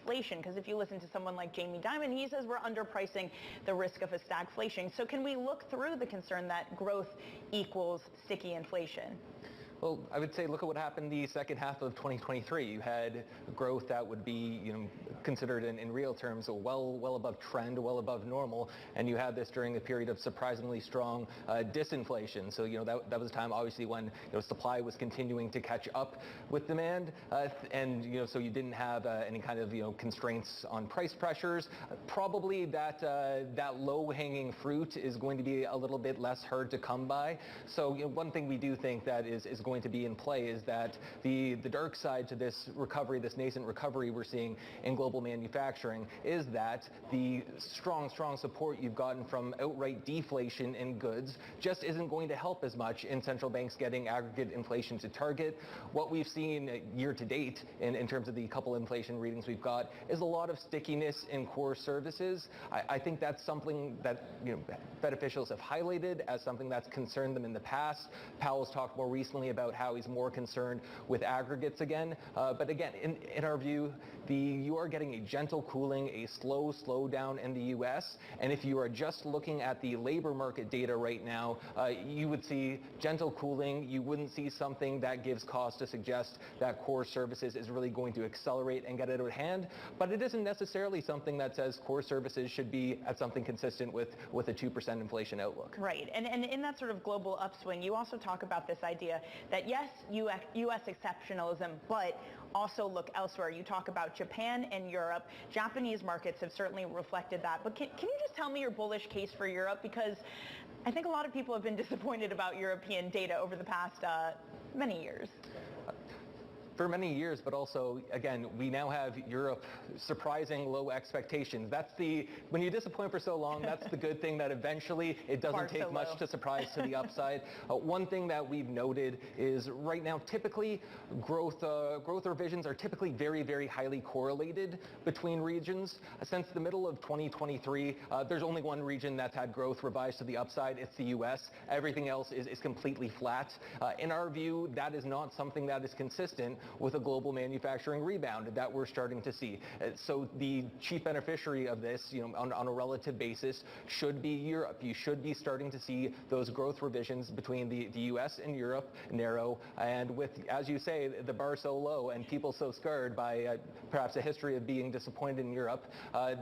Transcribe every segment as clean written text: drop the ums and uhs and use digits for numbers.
inflation? Because if you listen to someone like Jamie Dimon, he says we're underpricing the risk of a stagflation. So can we look through the concern that growth equals sticky inflation? Well, I would say look at what happened the second half of 2023. You had growth that would be, considered in real terms well above trend, well above normal, and you had this during a period of surprisingly strong disinflation. So that was a time obviously when supply was continuing to catch up with demand, and so you didn't have any kind of constraints on price pressures. Probably that low-hanging fruit is going to be a little bit less hard to come by. So one thing we do think that is going to be in play is that the dark side to this recovery, this nascent recovery we're seeing in global manufacturing, is that the strong support you've gotten from outright deflation in goods just isn't going to help as much in central banks getting aggregate inflation to target. What we've seen year to date in terms of the couple inflation readings we've got is a lot of stickiness in core services. I think that's something that Fed officials have highlighted as something that's concerned them in the past. Powell's talked more recently about how he's more concerned with aggregates again. But again, in our view, you are getting a gentle cooling, a slow slowdown in the U.S. And if you are just looking at the labor market data right now, you would see gentle cooling. You wouldn't see something that gives cause to suggest that core services is really going to accelerate and get out of hand. But it isn't necessarily something that says core services should be at something consistent with a 2% inflation outlook. Right. And in that sort of global upswing, you also talk about this idea that yes, U.S. exceptionalism, but also look elsewhere. You talk about Japan and Europe. Japanese markets have certainly reflected that. But can you just tell me your bullish case for Europe? Because I think a lot of people have been disappointed about European data over the past many years. For many years, but also, again, we now have Europe surprising low expectations. When you disappoint for so long, that's the good thing, that eventually it doesn't take much to surprise to the upside. One thing that we've noted is right now, typically, growth revisions are typically very, very highly correlated between regions. Since the middle of 2023, there's only one region that's had growth revised to the upside. It's the U.S. Everything else is completely flat. In our view, that is not something that is consistent with a global manufacturing rebound that we're starting to see. So the chief beneficiary of this, on a relative basis, should be Europe. You should be starting to see those growth revisions between the U.S. and Europe narrow, and with, as you say, the bar so low and people so scarred by perhaps a history of being disappointed in Europe,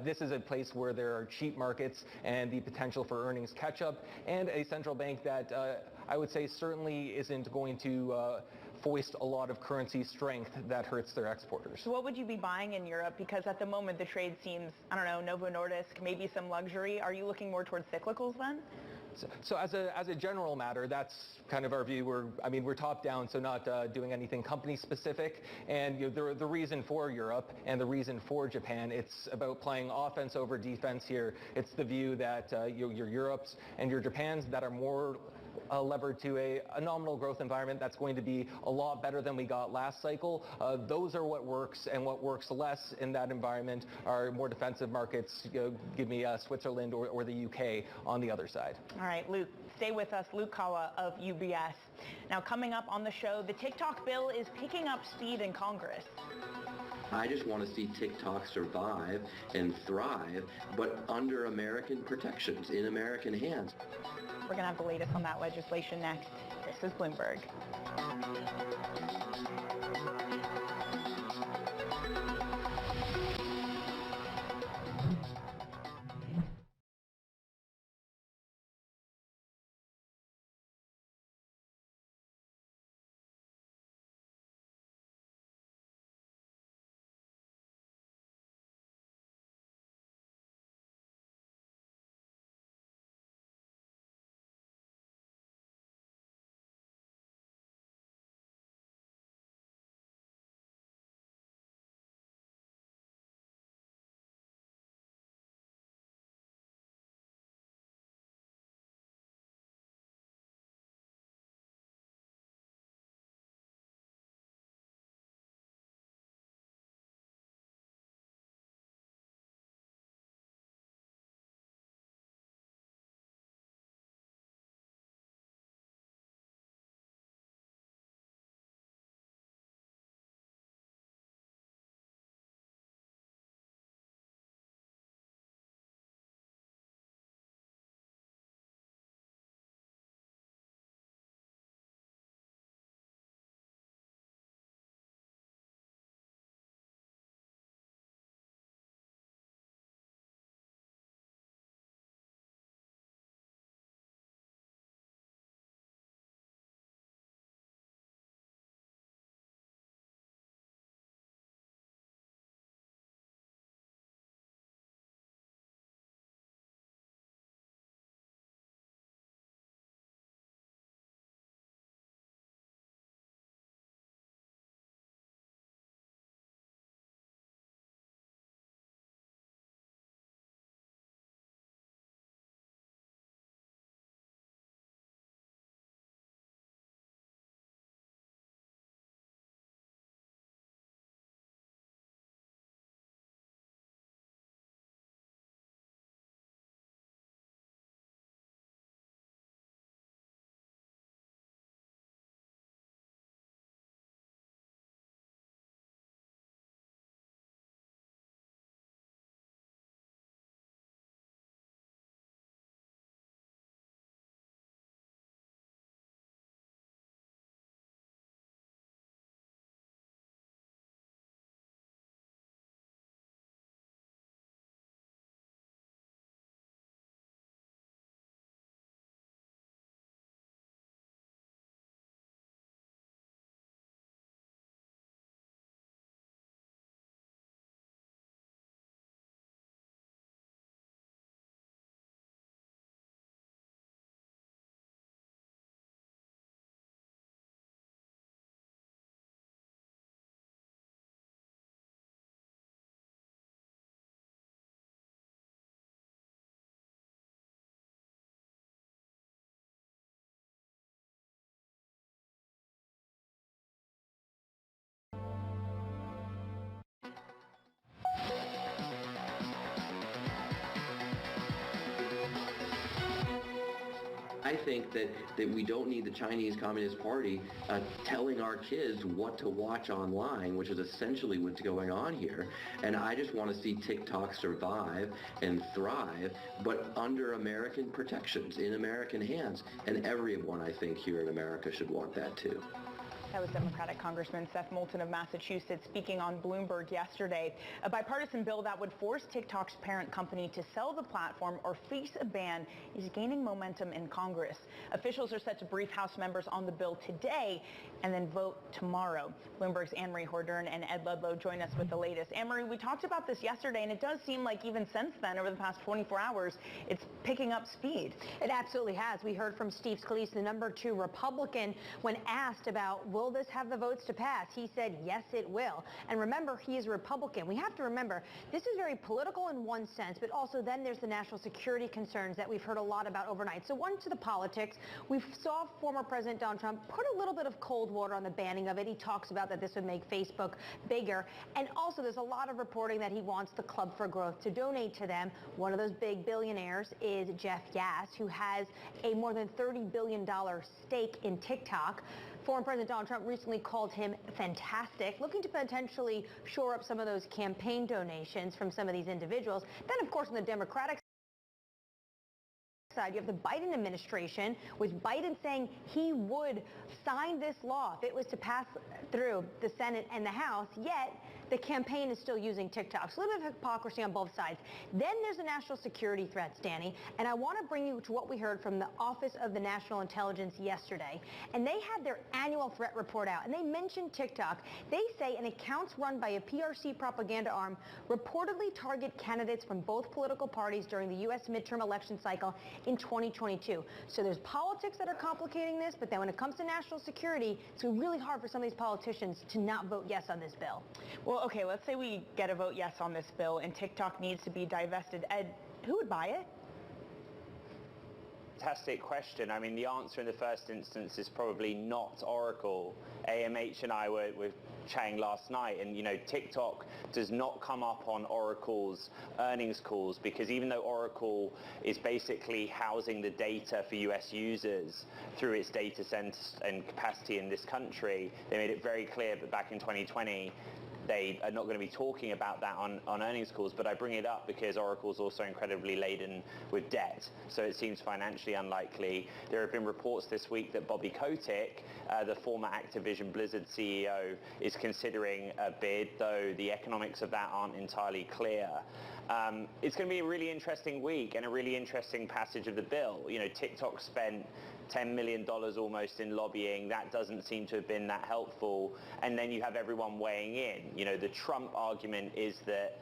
this is a place where there are cheap markets and the potential for earnings catch-up, and a central bank that I would say certainly isn't going to foist a lot of currency strength that hurts their exporters. So what would you be buying in Europe? Because at the moment the trade seems, I don't know, Novo Nordisk, maybe some luxury. Are you looking more towards cyclicals then? So as a general matter, that's kind of our view. We're top down, so not doing anything company specific. And the reason for Europe and the reason for Japan, it's about playing offense over defense here. It's the view that your Europes and your Japans that are more levered to a nominal growth environment that's going to be a lot better than we got last cycle. Those are what works, and what works less in that environment are more defensive markets. Give me Switzerland or the UK on the other side. All right, Luke, stay with us. Luke Kawa of UBS. Now, coming up on the show, the TikTok bill is picking up speed in Congress. I just want to see TikTok survive and thrive, but under American protections, in American hands. We're going to have the latest on that legislation next. This is Bloomberg. I think that we don't need the Chinese Communist Party telling our kids what to watch online, which is essentially what's going on here. And I just want to see TikTok survive and thrive, but under American protections, in American hands. And everyone, I think, here in America should want that too. That was Democratic Congressman Seth Moulton of Massachusetts speaking on Bloomberg yesterday. A bipartisan bill that would force TikTok's parent company to sell the platform or face a ban is gaining momentum in Congress. Officials are set to brief House members on the bill today and then vote tomorrow. Bloomberg's Anne-Marie Hordern and Ed Ludlow join us with the latest. Anne-Marie, we talked about this yesterday, and it does seem like even since then, over the past 24 hours, it's picking up speed. It absolutely has. We heard from Steve Scalise, the number 2 Republican, when asked about will this have the votes to pass? He said, yes, it will. And remember, he is a Republican. We have to remember, this is very political in one sense, but also then there's the national security concerns that we've heard a lot about overnight. So one to the politics. We saw former President Donald Trump put a little bit of cold water on the banning of it. He talks about that this would make Facebook bigger. And also there's a lot of reporting that he wants the Club for Growth to donate to them. One of those big billionaires is Jeff Yass, who has a more than $30 billion stake in TikTok. Former President Donald Trump recently called him fantastic, looking to potentially shore up some of those campaign donations from some of these individuals. Then, of course, on the Democratic side, you have the Biden administration, with Biden saying he would sign this law if it was to pass through the Senate and the House, yet the campaign is still using TikTok. So a little bit of hypocrisy on both sides. Then there's the national security threats, Danny, and I want to bring you to what we heard from the Office of the National Intelligence yesterday. And they had their annual threat report out, and they mentioned TikTok. They say an accounts run by a PRC propaganda arm reportedly target candidates from both political parties during the U.S. midterm election cycle in 2022. So there's politics that are complicating this, but then when it comes to national security, it's really hard for some of these politicians to not vote yes on this bill. Well, okay, let's say we get a vote yes on this bill and TikTok needs to be divested. Ed, who would buy it? Fantastic question. I mean, the answer in the first instance is probably not Oracle. AMH and I were chatting last night, and TikTok does not come up on Oracle's earnings calls, because even though Oracle is basically housing the data for US users through its data centers and capacity in this country, they made it very clear that back in 2020 they are not going to be talking about that on earnings calls, but I bring it up because Oracle's also incredibly laden with debt, so it seems financially unlikely. There have been reports this week that Bobby Kotick, the former Activision Blizzard CEO, is considering a bid, though the economics of that aren't entirely clear. It's going to be a really interesting week and a really interesting passage of the bill. TikTok spent $10 million almost in lobbying. That doesn't seem to have been that helpful. And then you have everyone weighing in. The Trump argument is that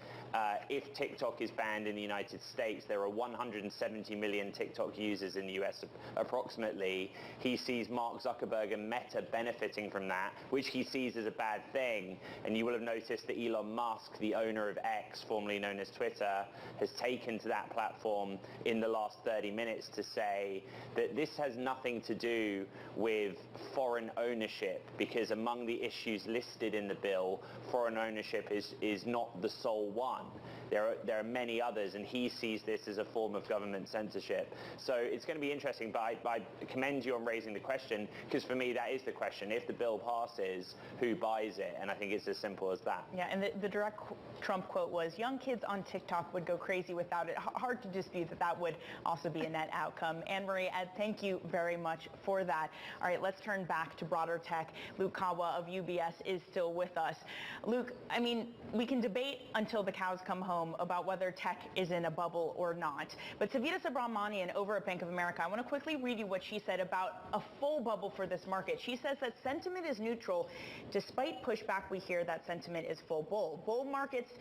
if TikTok is banned in the United States, there are 170 million TikTok users in the US approximately. He sees Mark Zuckerberg and Meta benefiting from that, which he sees as a bad thing. And you will have noticed that Elon Musk, the owner of X, formerly known as Twitter, has taken to that platform in the last 30 minutes to say that this has nothing to do with foreign ownership, because among the issues listed in the bill, foreign ownership is not the sole one. There are many others, and he sees this as a form of government censorship. So it's going to be interesting, but I commend you on raising the question, because for me that is the question. If the bill passes, who buys it? And I think it's as simple as that. Yeah, and the direct Trump quote was, young kids on TikTok would go crazy without it. Hard to dispute that would also be a net outcome. Anne-Marie, Ed, thank you very much for that. All right, let's turn back to broader tech. Luke Kawa of UBS is still with us. Luke, I mean, we can debate until the cows come home about whether tech is in a bubble or not. But Savita Subramanian over at Bank of America, I want to quickly read you what she said about a full bubble for this market. She says that sentiment is neutral. Despite pushback, we hear that sentiment is full bull. Bull markets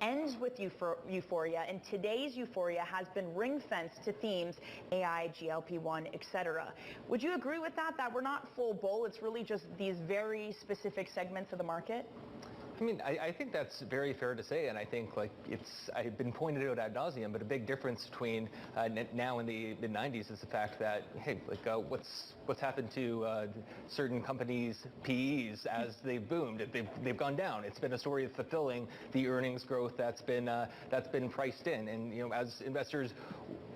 ends with euphoria, and today's euphoria has been ring-fenced to themes AI, GLP-1, etc. Would you agree with that we're not full bull? It's really just these very specific segments of the market? I mean, I think that's very fair to say, and I think I've been pointed out ad nauseum, but a big difference between now and the mid-90s is the fact that, hey, what's happened to certain companies' PEs as they've boomed? They've gone down. It's been a story of fulfilling the earnings growth that's been priced in, and as investors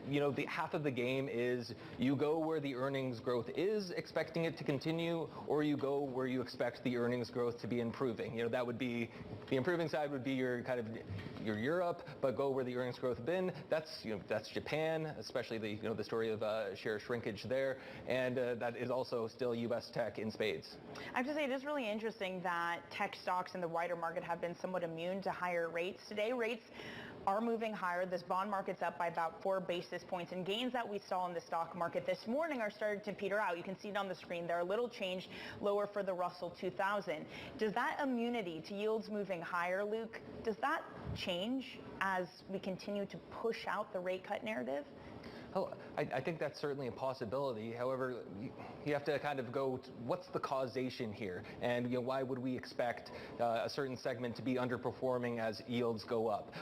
the half of the game is you go where the earnings growth is, expecting it to continue, or you go where you expect the earnings growth to be improving. That would be, the improving side would be your kind of your Europe, but go where the earnings growth have been. That's Japan, especially the story of share shrinkage there, and that is also still U.S. tech in spades. I have to say, it is really interesting that tech stocks in the wider market have been somewhat immune to higher rates. Today, rates are moving higher. This bond market's up by about 4 basis points, and gains that we saw in the stock market this morning are starting to peter out. You can see it on the screen. They're a little changed lower for the Russell 2000. Does that immunity to yields moving higher, Luke, does that change as we continue to push out the rate cut narrative? Oh, I think that's certainly a possibility. However, you have to kind of go, what's the causation here? And why would we expect a certain segment to be underperforming as yields go up?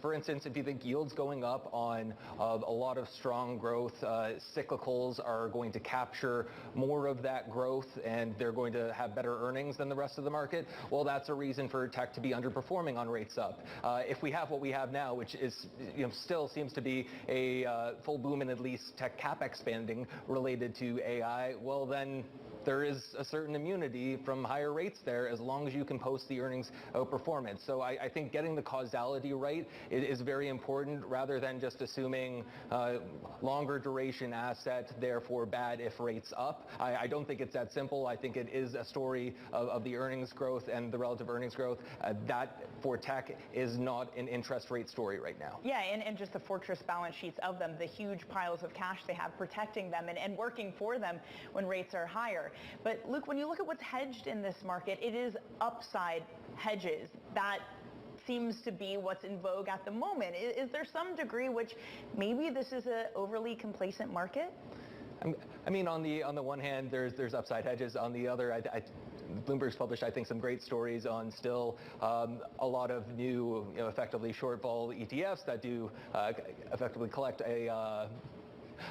For instance, if you think yields going up on a lot of strong growth, cyclicals are going to capture more of that growth and they're going to have better earnings than the rest of the market, well, that's a reason for tech to be underperforming on rates up. If we have what we have now, which is still seems to be a full boom in at least tech CapEx spending related to AI, well then there is a certain immunity from higher rates there as long as you can post the earnings outperformance. So I think getting the causality right is very important rather than just assuming longer duration asset, therefore bad if rates up. I don't think it's that simple. I think it is a story of the earnings growth and the relative earnings growth. That for tech is not an interest rate story right now. Yeah, and just the fortress balance sheets of them, the huge piles of cash they have protecting them and working for them when rates are higher. But Luke, when you look at what's hedged in this market, it is upside hedges. That seems to be what's in vogue at the moment. Is there some degree which maybe this is an overly complacent market? I mean, on the one hand, there's upside hedges. On the other, Bloomberg's published, I think, some great stories on still a lot of new, effectively shortfall ETFs that do effectively collect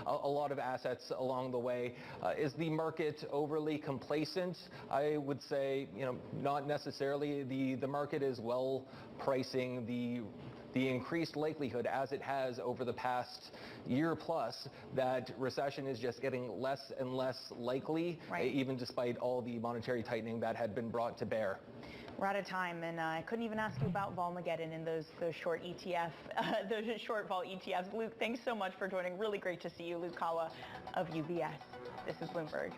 a lot of assets along the way. Is the market overly complacent? I would say, not necessarily. The market is well pricing the increased likelihood, as it has over the past year plus, that recession is just getting less and less likely, right, even despite all the monetary tightening that had been brought to bear. We're out of time, and I couldn't even ask you about Volmageddon and those short ETF, those short vol ETFs. Luke, thanks so much for joining. Really great to see you. Luke Kawa of UBS. This is Bloomberg.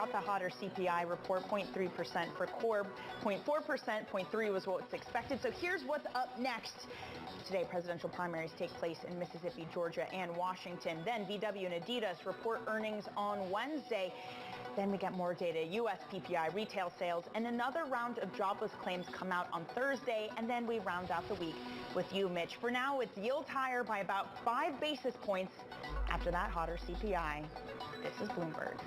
got the hotter CPI report, 0.3% for core, 0.4%, 0.3 was what's expected. So here's what's up next. Today, presidential primaries take place in Mississippi, Georgia, and Washington. Then VW and Adidas report earnings on Wednesday. Then we get more data, U.S. PPI, retail sales, and another round of jobless claims come out on Thursday, and then we round out the week with you, Mitch. For now, it's yields higher by about 5 basis points after that hotter CPI. This is Bloomberg.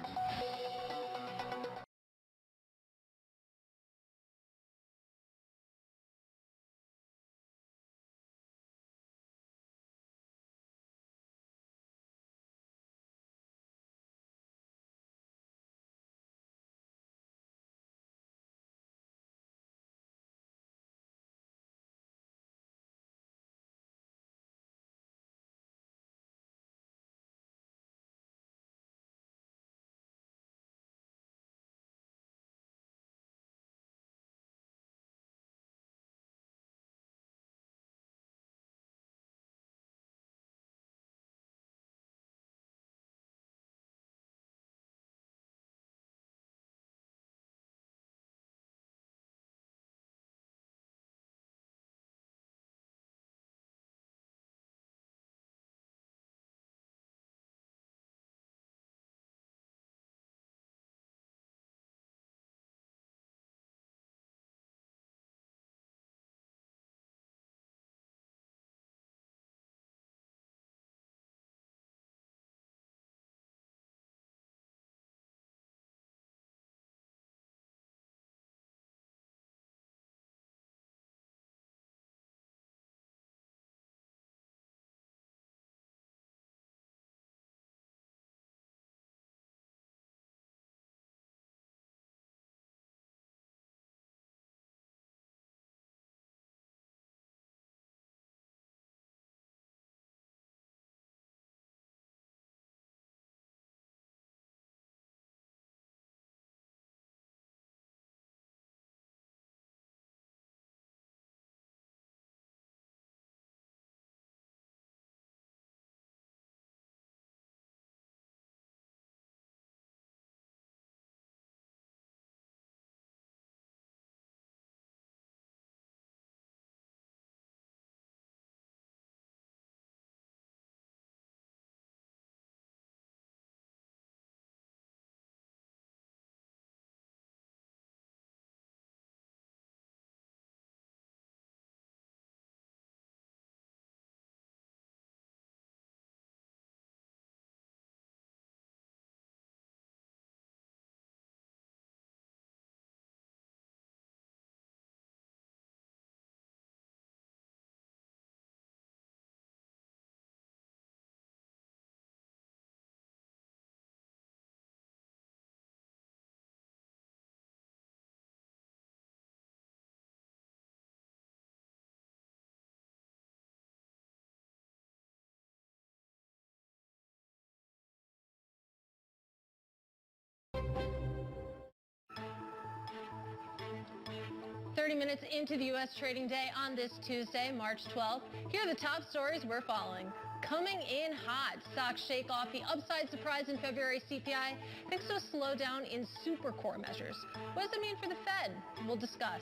Minutes into the U.S. trading day on this Tuesday, March 12th. Here are the top stories we're following. Coming in hot, stocks shake off the upside surprise in February CPI thanks to a slowdown in super core measures. What does it mean for the Fed? We'll discuss.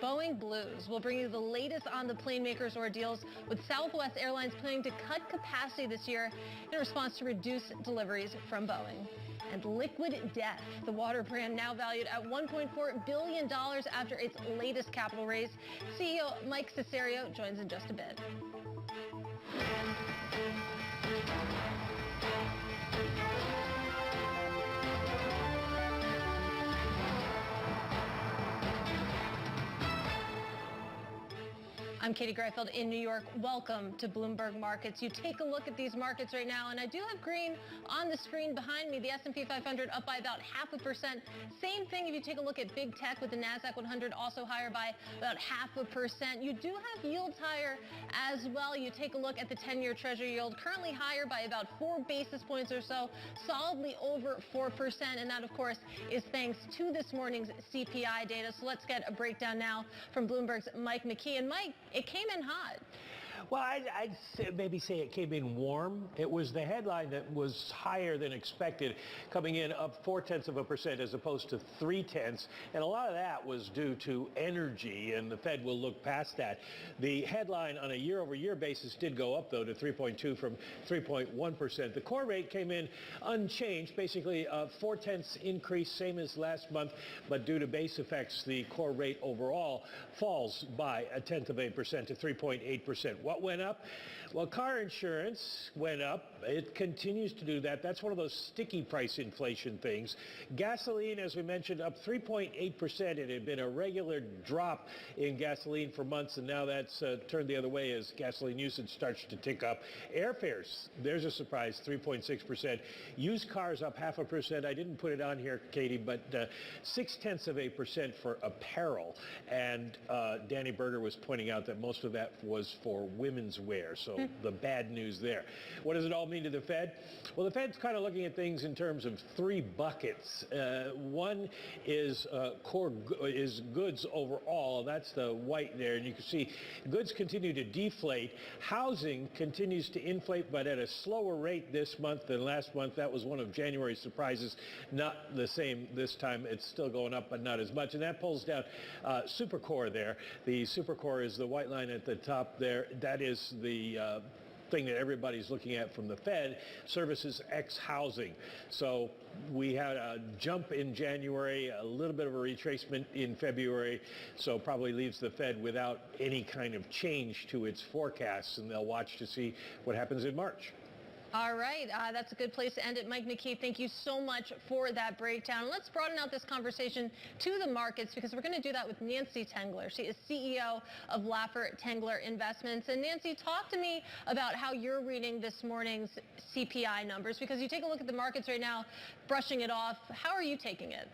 Boeing Blues will bring you the latest on the plane makers' ordeals, with Southwest Airlines planning to cut capacity this year in response to reduced deliveries from Boeing. And Liquid Death, the water brand now valued at $1.4 billion after its latest capital raise. CEO Mike Cesario joins in just a bit. I'm Katie Greifeld in New York. Welcome to Bloomberg Markets. You take a look at these markets right now, and I do have green on the screen behind me. The S&P 500 up by about 0.5%. Same thing if you take a look at big tech, with the NASDAQ 100 also higher by about 0.5%. You do have yields higher as well. You take a look at the 10-year Treasury yield, currently higher by about 4 basis points or so, solidly over 4%. And that, of course, is thanks to this morning's CPI data. So let's get a breakdown now from Bloomberg's Mike McKee. And Mike, it came in hot. Well, maybe say it came in warm. It was the headline that was higher than expected, coming in up 0.4% as opposed to 0.3, and a lot of that was due to energy, and the Fed will look past that. The headline on a year-over-year basis did go up, though, to 3.2 from 3.1%. The core rate came in unchanged, basically a 0.4 increase, same as last month, but due to base effects, the core rate overall falls by 0.1% to 3.8%. What went up? Well, car insurance went up. It continues to do that. That's one of those sticky price inflation things. Gasoline, as we mentioned, up 3.8%. It had been a regular drop in gasoline for months, and now that's turned the other way as gasoline usage starts to tick up. Airfares, there's a surprise, 3.6%. Used cars up 0.5%. I didn't put it on here, Katie, but 0.6% for apparel. And Danny Berger was pointing out that most of that was for women's wear, so the bad news there. What does it all mean to the Fed? Well, the Fed's kind of looking at things in terms of three buckets. One is goods overall. That's the white there, and you can see goods continue to deflate. Housing continues to inflate, but at a slower rate this month than last month. That was one of January's surprises. Not the same this time. It's still going up, but not as much, and that pulls down Supercore there. The Supercore is the white line at the top there. That is the thing that everybody's looking at from the Fed, services X housing. So we had a jump in January, a little bit of a retracement in February, so probably leaves the Fed without any kind of change to its forecasts, and they'll watch to see what happens in March. All right, that's a good place to end it. Mike McKee, thank you so much for that breakdown. Let's broaden out this conversation to the markets, because we're going to do that with Nancy Tengler. She is CEO of Laffer Tengler Investments. And Nancy, talk to me about how you're reading this morning's CPI numbers, because you take a look at the markets right now, brushing it off. How are you taking it?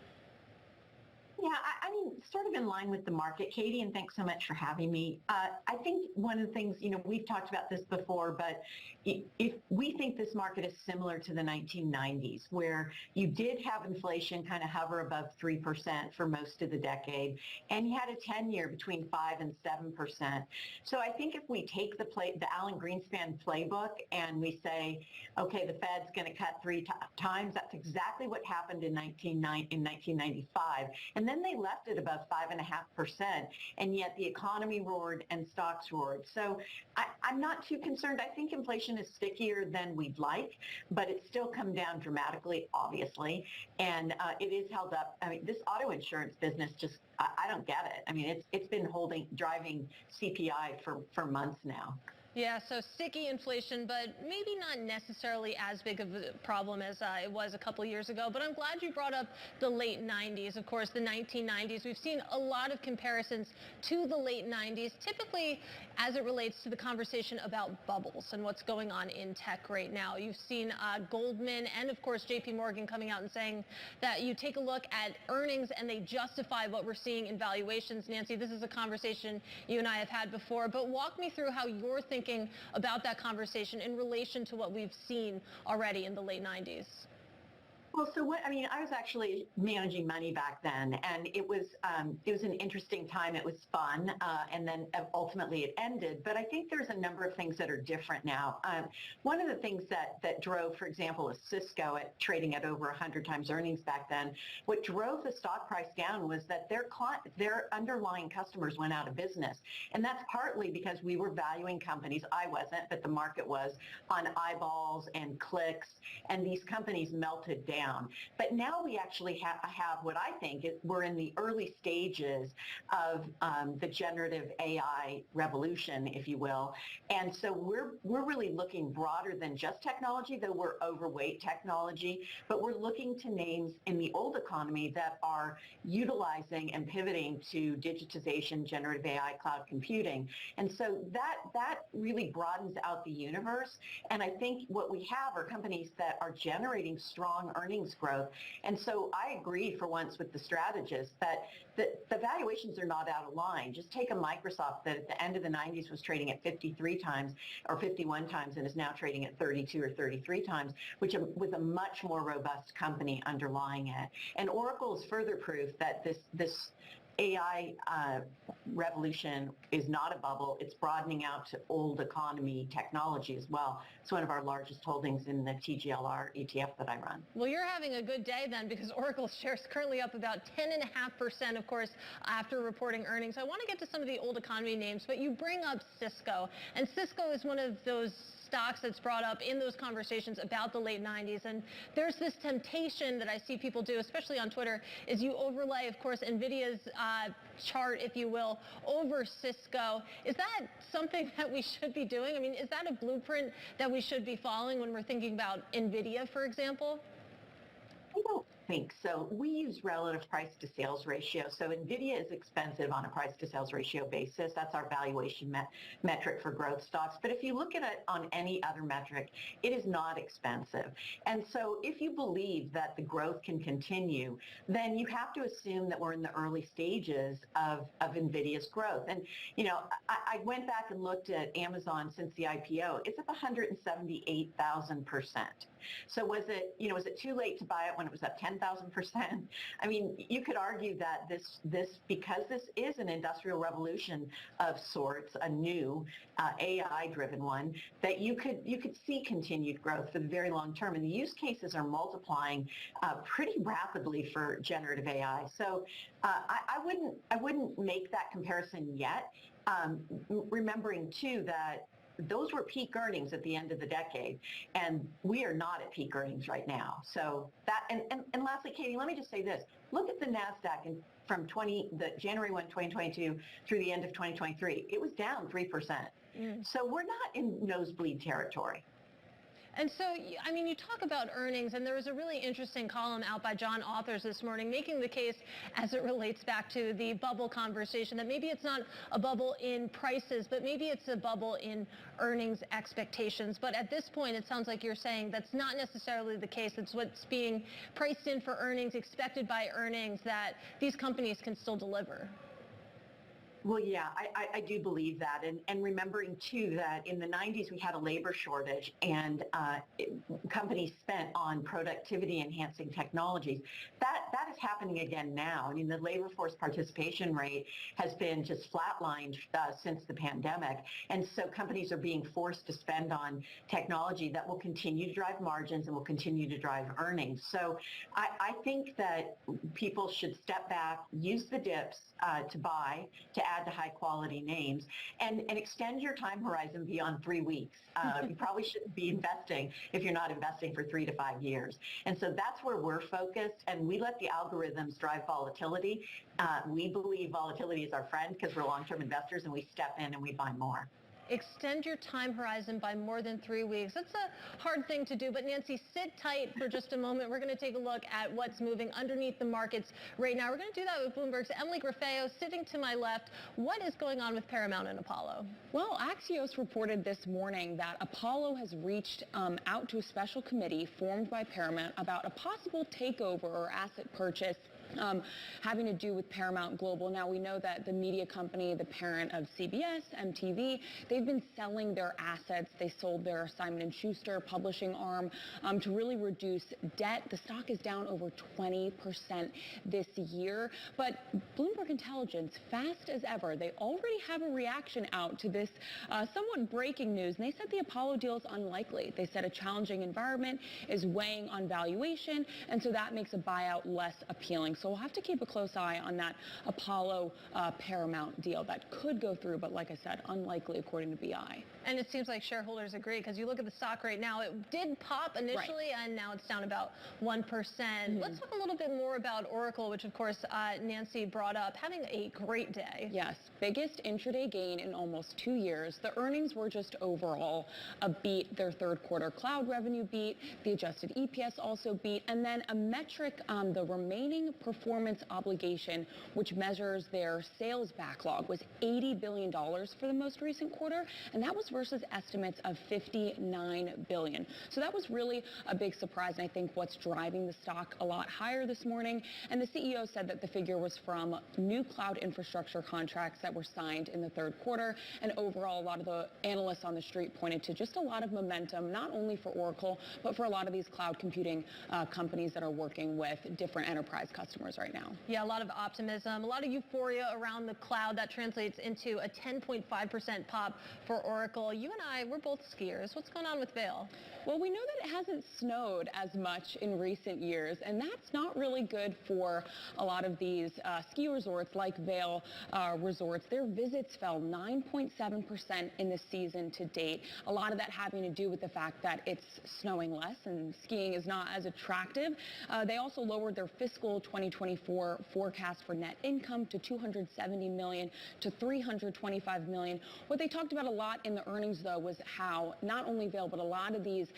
Yeah, I mean, sort of in line with the market, Katie, and thanks so much for having me. I think one of the things, we've talked about this before, but if we think this market is similar to the 1990s, where you did have inflation kind of hover above 3% for most of the decade, and you had a 10-year between 5 and 7%. So I think if we take the Alan Greenspan playbook and we say, okay, the Fed's going to cut 3 times, that's exactly what happened in 1995. And then they left it above 5.5%, and yet the economy roared and stocks roared. So I'm not too concerned. I think inflation is stickier than we'd like, but it's still come down dramatically, obviously, and it is held up. I mean, this auto insurance business just, I don't get it. I mean, it's been driving CPI for months now. Yeah, so sticky inflation, but maybe not necessarily as big of a problem as it was a couple years ago. But I'm glad you brought up the late 90s. Of course, the 1990s. We've seen a lot of comparisons to the late 90s, typically as it relates to the conversation about bubbles and what's going on in tech right now. You've seen Goldman and, of course, JP Morgan coming out and saying that you take a look at earnings and they justify what we're seeing in valuations. Nancy, this is a conversation you and I have had before, but walk me through how you're thinking about that conversation in relation to what we've seen already in the late 90s. Well, so I was actually managing money back then, and it was an interesting time. It was fun, and then ultimately it ended. But I think there's a number of things that are different now. One of the things that drove, for example, Cisco trading at over 100 times earnings back then, what drove the stock price down was that their underlying customers went out of business. And that's partly because we were valuing companies, I wasn't, but the market was, on eyeballs and clicks, and these companies melted down. But now we actually have what I think we're in the early stages of the generative AI revolution, if you will. And so we're really looking broader than just technology, though we're overweight technology, but we're looking to names in the old economy that are utilizing and pivoting to digitization, generative AI, cloud computing. And so that really broadens out the universe. And I think what we have are companies that are generating strong earnings growth. And so I agree for once with the strategists that the valuations are not out of line. Just take a Microsoft that at the end of the 90s was trading at 53 times or 51 times and is now trading at 32 or 33 times, which with a much more robust company underlying it. And Oracle is further proof that this AI revolution is not a bubble. It's broadening out to old economy technology as well. It's one of our largest holdings in the TGLR ETF that I run. Well, you're having a good day then, because Oracle shares currently up about 10.5%, of course, after reporting earnings. I want to get to some of the old economy names, but you bring up Cisco, and Cisco is one of those stocks that's brought up in those conversations about the late 90s. And there's this temptation that I see people do, especially on Twitter, is you overlay, of course, NVIDIA's chart, if you will, over Cisco. Is that something that we should be doing? I mean, is that a blueprint that we should be following when we're thinking about NVIDIA, for example? I don't think so. We use relative price to sales ratio. So NVIDIA is expensive on a price to sales ratio basis. That's our valuation metric for growth stocks. But if you look at it on any other metric, it is not expensive. And so if you believe that the growth can continue, then you have to assume that we're in the early stages of NVIDIA's growth. And, you know, I went back and looked at Amazon since the IPO. It's up 178,000%. So was it too late to buy it when it was up 10,000%? I mean, you could argue that because this is an industrial revolution of sorts, a new AI-driven one, that you could see continued growth for the very long term. And the use cases are multiplying pretty rapidly for generative AI. So I wouldn't make that comparison yet. Remembering too that those were peak earnings at the end of the decade, and we are not at peak earnings right now. So that, and lastly, Katie, let me just say this. Look at the NASDAQ from the January 1, 2022 through the end of 2023. It was down 3%. So we're not in nosebleed territory. And so, I mean, you talk about earnings, and there was a really interesting column out by John Authors this morning making the case as it relates back to the bubble conversation, that maybe it's not a bubble in prices, but maybe it's a bubble in earnings expectations. But at this point, it sounds like you're saying that's not necessarily the case. It's what's being priced in for earnings, expected by earnings, that these companies can still deliver. Well, yeah, I do believe that. And remembering, too, that in the 90s, we had a labor shortage, and companies spent on productivity-enhancing technologies. That is happening again now. I mean, the labor force participation rate has been just flatlined since the pandemic. And so companies are being forced to spend on technology that will continue to drive margins and will continue to drive earnings. So I think that people should step back, use the dips to buy, to add to high-quality names, and extend your time horizon beyond 3 weeks. You probably shouldn't be investing if you're not investing for 3 to 5 years. And so that's where we're focused, and we let the algorithms drive volatility. We believe volatility is our friend because we're long-term investors, and we step in and we buy more. Extend your time horizon by more than 3 weeks. That's a hard thing to do, but Nancy, sit tight for just a moment. We're going to take a look at what's moving underneath the markets right now. We're going to do that with Bloomberg's Emily Grafeo sitting to my left. What is going on with Paramount and Apollo? Well, Axios reported this morning that Apollo has reached out to a special committee formed by Paramount about a possible takeover or asset purchase having to do with Paramount Global. Now, we know that the media company, the parent of CBS, MTV, they've been selling their assets. They sold their Simon & Schuster publishing arm to really reduce debt. The stock is down over 20% this year. But Bloomberg Intelligence, fast as ever, they already have a reaction out to this somewhat breaking news. And they said the Apollo deal is unlikely. They said a challenging environment is weighing on valuation, and so that makes a buyout less appealing. So we'll have to keep a close eye on that Apollo Paramount deal. That could go through, but like I said, unlikely according to BI. And it seems like shareholders agree, because you look at the stock right now, it did pop initially, right, and now it's down about 1%. Let's talk a little bit more about Oracle, which of course Nancy brought up, having a great day. Yes, biggest intraday gain in almost 2 years. The earnings were just overall a beat. Their third quarter cloud revenue beat, the adjusted EPS also beat, and then a metric, the remaining performance obligation, which measures their sales backlog, was $80 billion for the most recent quarter, and that was versus estimates of $59 billion. So that was really a big surprise, and I think what's driving the stock a lot higher this morning. And the CEO said that the figure was from new cloud infrastructure contracts that were signed in the third quarter, and overall a lot of the analysts on the street pointed to just a lot of momentum, not only for Oracle, but for a lot of these cloud computing companies that are working with different enterprise customers. customers right now. Yeah, a lot of optimism, a lot of euphoria around the cloud. That translates into a 10.5% pop for Oracle. You and I, we're both skiers. What's going on with Vail? Well, we know that it hasn't snowed as much in recent years, and that's not really good for a lot of these ski resorts like Vail resorts. Their visits fell 9.7% in the season to date. A lot of that having to do with the fact that it's snowing less and skiing is not as attractive. They also lowered their fiscal 2024 forecast for net income to $270 million to $325 million. What they talked about a lot in the earnings, though, was how not only Vail, but a lot of these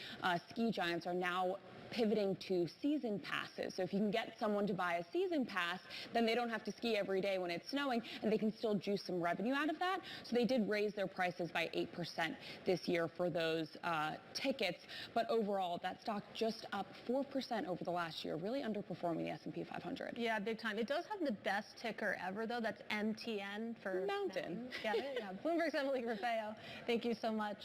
ski giants are now pivoting to season passes. So if you can get someone to buy a season pass, then they don't have to ski every day when it's snowing, and they can still juice some revenue out of that. So they did raise their prices by 8% this year for those tickets. But overall, that stock just up 4% over the last year, really underperforming the S&P 500. Yeah, big time. It does have the best ticker ever, though. That's MTN for Mountain. Yeah, Bloomberg's Emily Rufeo. Thank you so much.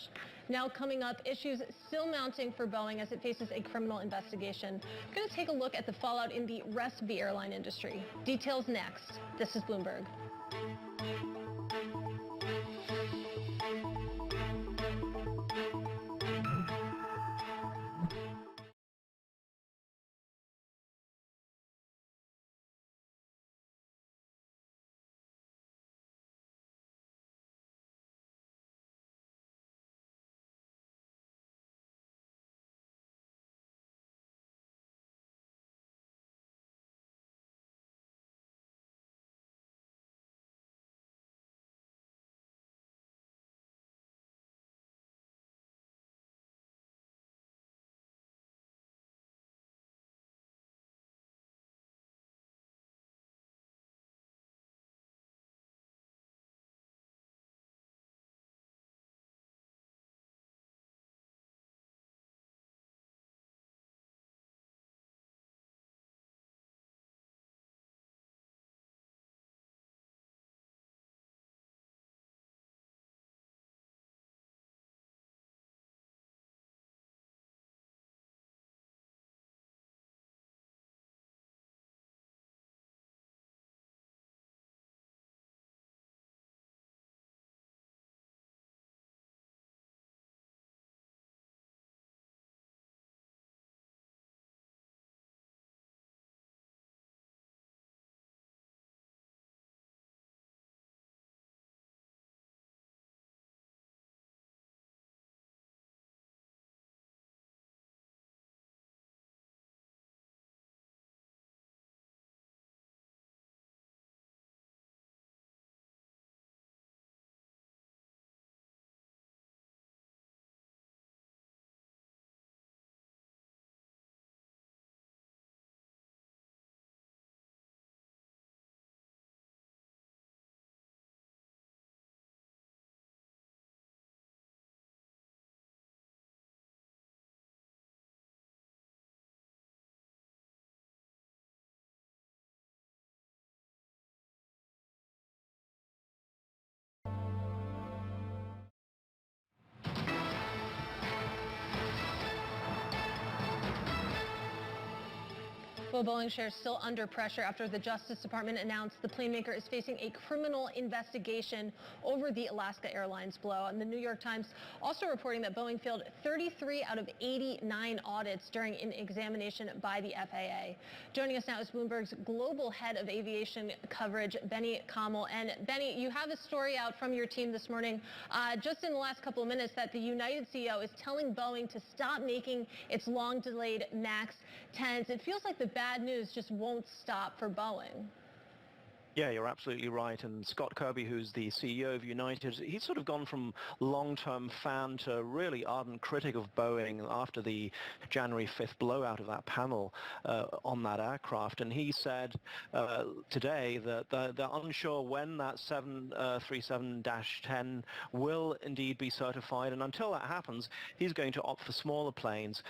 Now coming up, issues still mounting for Boeing as it faces a criminal investigation. We're going to take a look at the fallout in the rest of the airline industry. Details next. This is Bloomberg. Well, Boeing shares still under pressure after the Justice Department announced the plane maker is facing a criminal investigation over the Alaska Airlines blow. And the New York Times also reporting that Boeing failed 33 out of 89 audits during an examination by the FAA. Joining us now is Bloomberg's global head of aviation coverage, Benny Kamal. And Benny, you have a story out from your team this morning, just in the last couple of minutes, that the United CEO is telling Boeing to stop making its long-delayed MAX 10s. It feels like the bad news just won't stop for Boeing. Yeah, you're absolutely right. And Scott Kirby, who's the CEO of United, he's sort of gone from long-term fan to really ardent critic of Boeing after the January 5th blowout of that panel on that aircraft. And he said today that they're unsure when that 737-10 will indeed be certified. And until that happens, he's going to opt for smaller planes.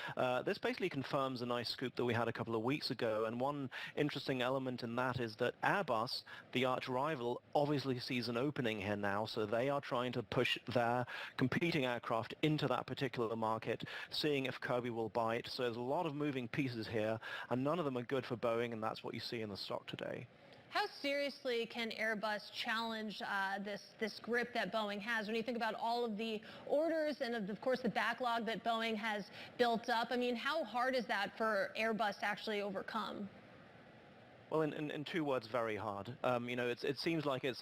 This basically confirms a nice scoop that we had a couple of weeks ago. And one interesting element in that is that Airbus the arch rival, obviously sees an opening here now, so they are trying to push their competing aircraft into that particular market, seeing if Kirby will bite. So there's a lot of moving pieces here, and none of them are good for Boeing, and that's what you see in the stock today. How seriously can Airbus challenge this grip that Boeing has? When you think about all of the orders and, of course, the backlog that Boeing has built up, I mean, how hard is that for Airbus to actually overcome? Well, in two words, very hard. It seems like it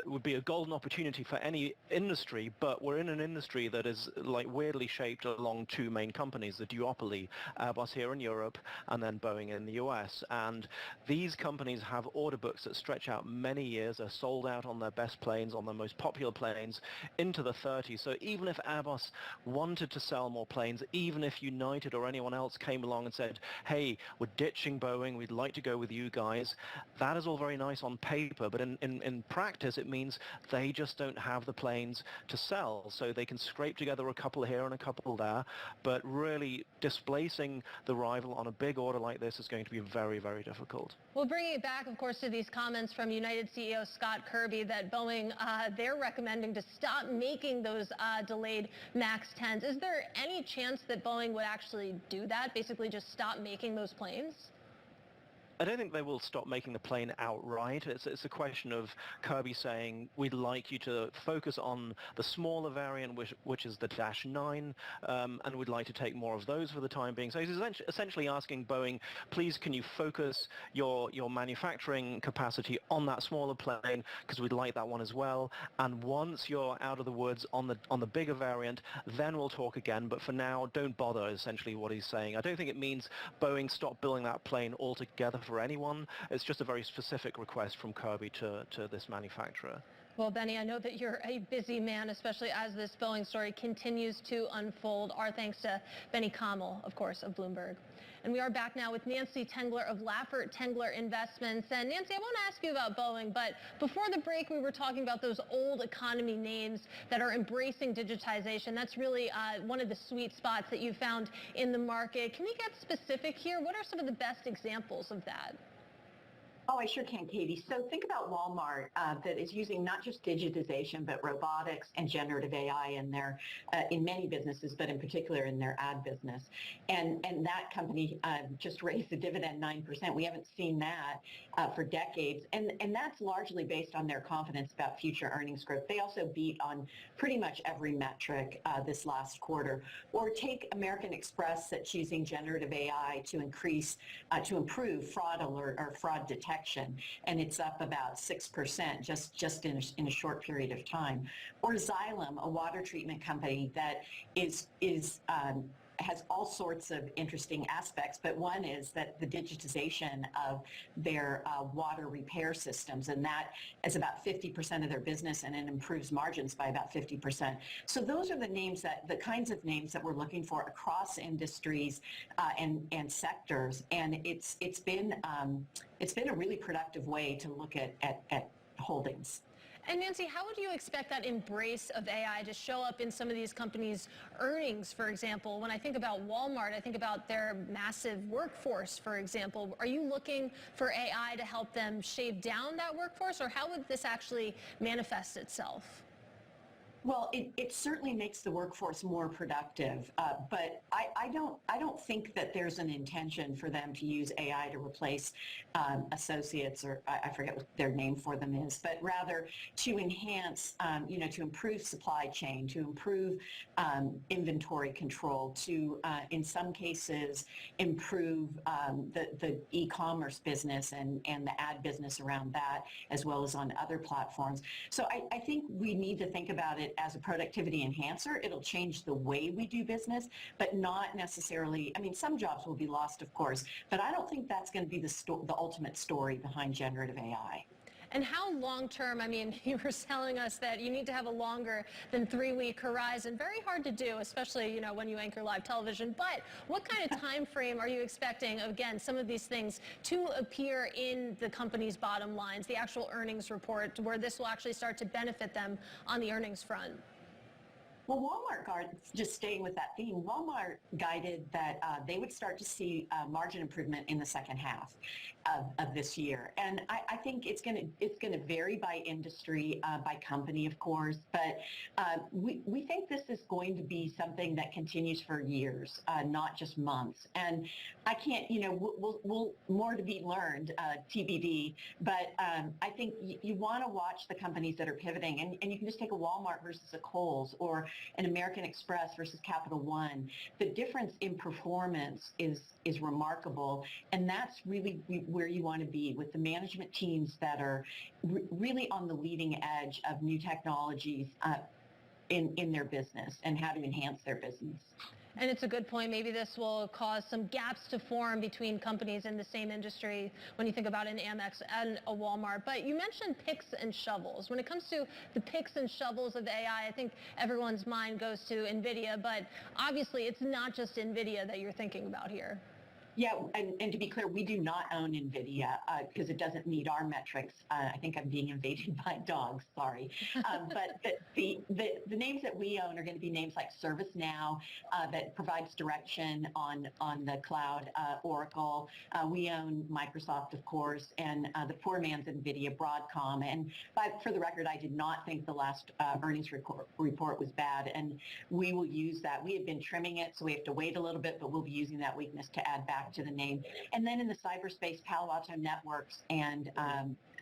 would be a golden opportunity for any industry, but we're in an industry that is like weirdly shaped along two main companies, the duopoly, Airbus here in Europe and then Boeing in the US. And these companies have order books that stretch out many years. They're sold out on their best planes, on their most popular planes, into the 30s. So even if Airbus wanted to sell more planes, even if United or anyone else came along and said, hey, we're ditching Boeing, we'd like to go with you guys, that is all very nice on paper, but in practice it means they just don't have the planes to sell. So they can scrape together a couple here and a couple there, but really displacing the rival on a big order like this is going to be very, very difficult. Well, bringing it back, of course, to these comments from United CEO Scott Kirby that Boeing, they're recommending to stop making those delayed MAX 10s. Is there any chance that Boeing would actually do that, basically just stop making those planes? I don't think they will stop making the plane outright. It's a question of Kirby saying, we'd like you to focus on the smaller variant, which is the Dash 9, and we'd like to take more of those for the time being. So he's essentially asking Boeing, please can you focus your manufacturing capacity on that smaller plane, because we'd like that one as well. And once you're out of the woods on the bigger variant, then we'll talk again. But for now, don't bother, essentially what he's saying. I don't think it means Boeing stop building that plane altogether for anyone. It's just a very specific request from Kirby to this manufacturer. Well, Benny, I know that you're a busy man, especially as this Boeing story continues to unfold. Our thanks to Benny Kamel, of course, of Bloomberg. And we are back now with Nancy Tengler of Laffer Tengler Investments. And Nancy, I want to ask you about Boeing, but before the break, we were talking about those old economy names that are embracing digitization. That's really one of the sweet spots that you found in the market. Can we get specific here? What are some of the best examples of that? Oh, I sure can, Katie. So think about Walmart that is using not just digitization, but robotics and generative AI in their in many businesses, but in particular in their ad business. And that company just raised the dividend 9%. We haven't seen that for decades. And that's largely based on their confidence about future earnings growth. They also beat on pretty much every metric this last quarter. Or take American Express that's using generative AI to improve fraud alert or fraud detection. And it's up about 6% just in a short period of time. Or Xylem, a water treatment company that has all sorts of interesting aspects, but one is that the digitization of their water repair systems, and that is about 50% of their business, and it improves margins by about 50%. So those are the kinds of names that we're looking for across industries and sectors, and it's been a really productive way to look at holdings. And Nancy, how would you expect that embrace of AI to show up in some of these companies' earnings, for example? When I think about Walmart, I think about their massive workforce, for example. Are you looking for AI to help them shave down that workforce, or how would this actually manifest itself? Well, it certainly makes the workforce more productive, but I don't think that there's an intention for them to use AI to replace associates, or I forget what their name for them is, but rather to enhance, to improve supply chain, to improve inventory control, to in some cases improve the e-commerce business and the ad business around that, as well as on other platforms. So I think we need to think about it as a productivity enhancer. It'll change the way we do business, but not necessarily, some jobs will be lost, of course, but I don't think that's going to be the ultimate story behind generative AI. And how long-term, you were telling us that you need to have a longer than 3-week horizon. Very hard to do, especially, when you anchor live television. But what kind of time frame are you expecting, again, some of these things to appear in the company's bottom lines, the actual earnings report, where this will actually start to benefit them on the earnings front? Well, Walmart, just staying with that theme, Walmart guided that they would start to see margin improvement in the second half. of this year. And I think it's going to vary by industry, by company, of course, but we think this is going to be something that continues for years, not just months. And I can't, we'll more to be learned, TBD, but I think you want to watch the companies that are pivoting, and you can just take a Walmart versus a Kohl's or an American Express versus Capital One. The difference in performance is remarkable, and that's really where you want to be, with the management teams that are really on the leading edge of new technologies in their business and how to enhance their business. And it's a good point. Maybe this will cause some gaps to form between companies in the same industry when you think about an Amex and a Walmart. But you mentioned picks and shovels. When it comes to the picks and shovels of AI, I think everyone's mind goes to NVIDIA, but obviously it's not just NVIDIA that you're thinking about here. Yeah, and to be clear, we do not own NVIDIA because it doesn't meet our metrics. I think I'm being invaded by dogs, sorry. But the names that we own are going to be names like ServiceNow that provides direction on the cloud, Oracle. We own Microsoft, of course, and the poor man's NVIDIA, Broadcom. And for the record, I did not think the last earnings report was bad, and we will use that. We have been trimming it, so we have to wait a little bit, but we'll be using that weakness to add back to the name. And then in the cyberspace, Palo Alto Networks and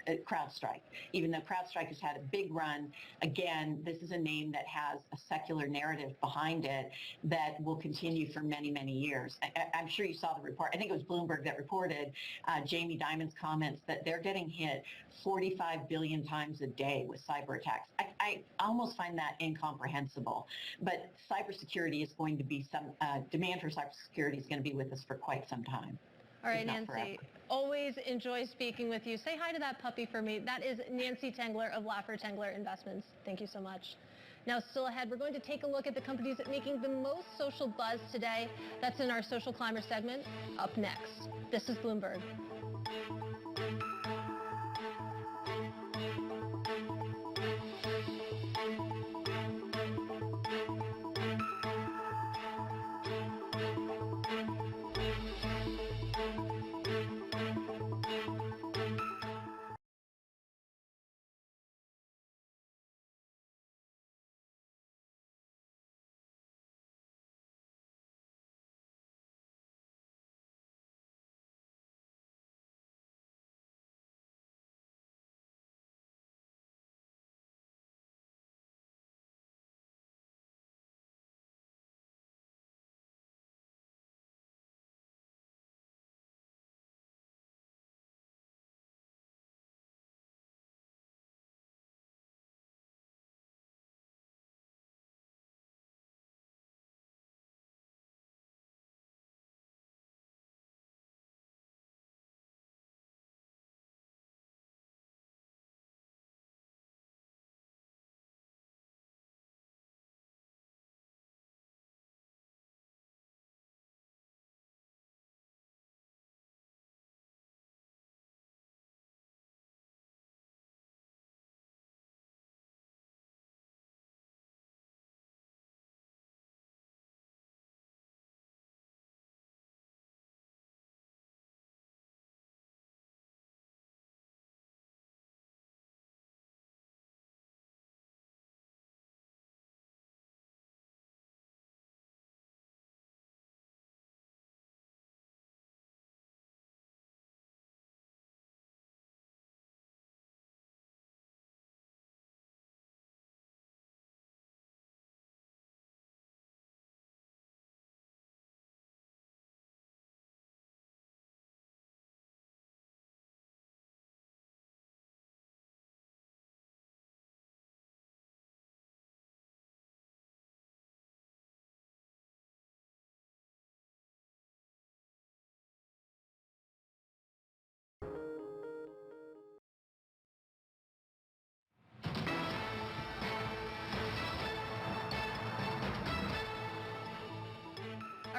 CrowdStrike. Even though CrowdStrike has had a big run, again, this is a name that has a secular narrative behind it that will continue for many, many years. I'm sure you saw the report. I think it was Bloomberg that reported Jamie Dimon's comments that they're getting hit 45 billion times a day with cyber attacks. I almost find that incomprehensible. But cybersecurity is going to be demand for cybersecurity is going to be with us for quite some time. All right, Nancy, always enjoy speaking with you. Say hi to that puppy for me. That is Nancy Tengler of Laffer Tengler Investments. Thank you so much. Now, still ahead, we're going to take a look at the companies making the most social buzz today. That's in our Social Climber segment. Up next, this is Bloomberg.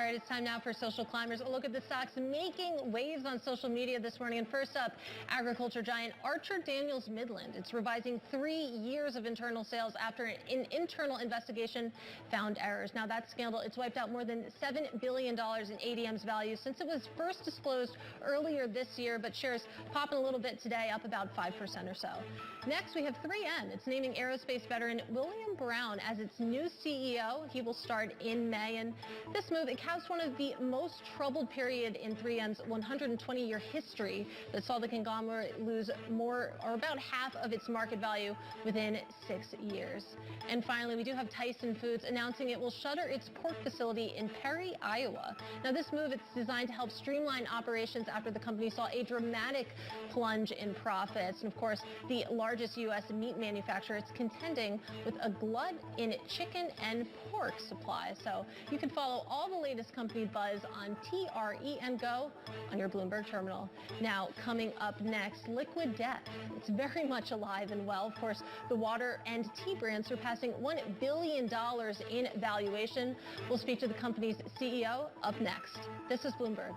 All right, it's time now for Social Climbers. A look at the stocks making waves on social media this morning. And first up, agriculture giant Archer Daniels Midland. It's revising 3 years of internal sales after an internal investigation found errors. Now, that scandal, it's wiped out more than $7 billion in ADM's value since it was first disclosed earlier this year, but shares popping a little bit today, up about 5% or so. Next, we have 3M. It's naming aerospace veteran William Brown as its new CEO. He will start in May, and this move, it caps one of the most troubled period in 3M's 120-year history that saw the conglomerate lose more, or about half of its market value within 6 years. And finally, we do have Tyson Foods announcing it will shutter its pork facility in Perry, Iowa. Now, this move, it's designed to help streamline operations after the company saw a dramatic plunge in profits. And of course, the largest U.S. meat manufacturer, it's contending with a glut in chicken and pork supply. So you can follow all the latest company buzz on TREN Go on your Bloomberg terminal. Now, coming up next, Liquid Death. It's very much alive and well. Of course, the water and tea brand surpassing $1 billion in valuation. We'll speak to the company's CEO up next. This is Bloomberg.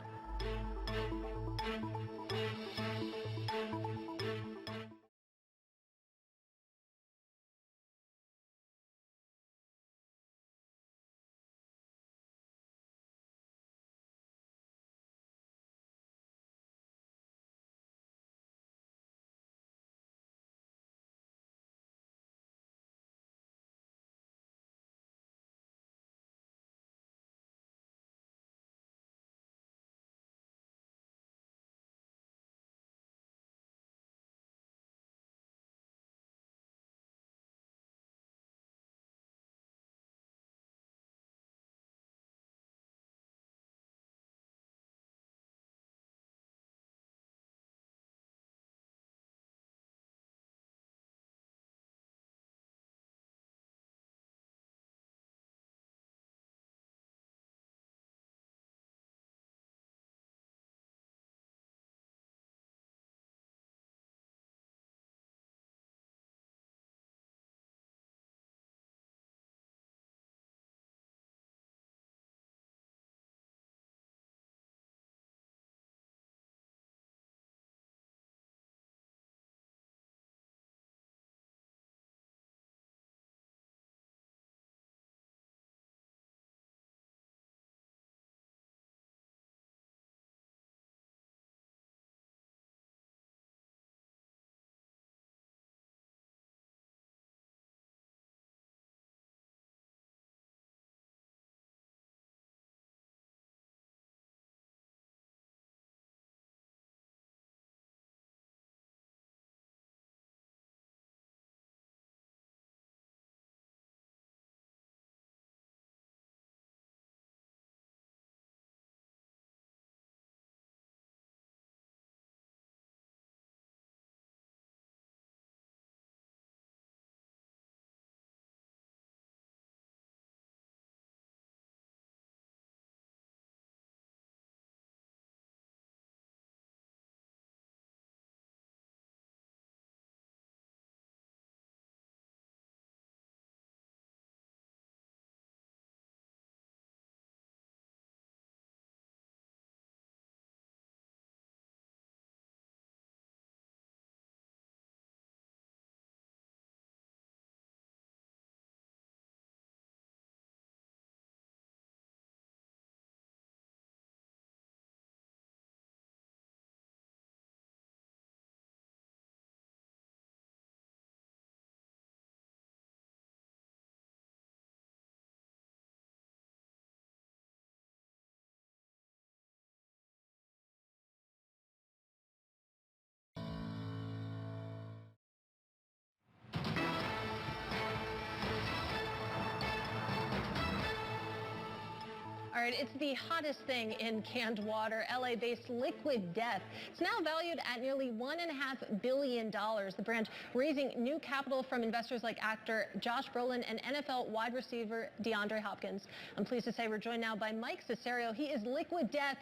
All right, it's the hottest thing in canned water. LA-based Liquid Death. It's now valued at nearly $1.5 billion. The brand raising new capital from investors like actor Josh Brolin and NFL wide receiver DeAndre Hopkins. I'm pleased to say we're joined now by Mike Cessario. He is Liquid Death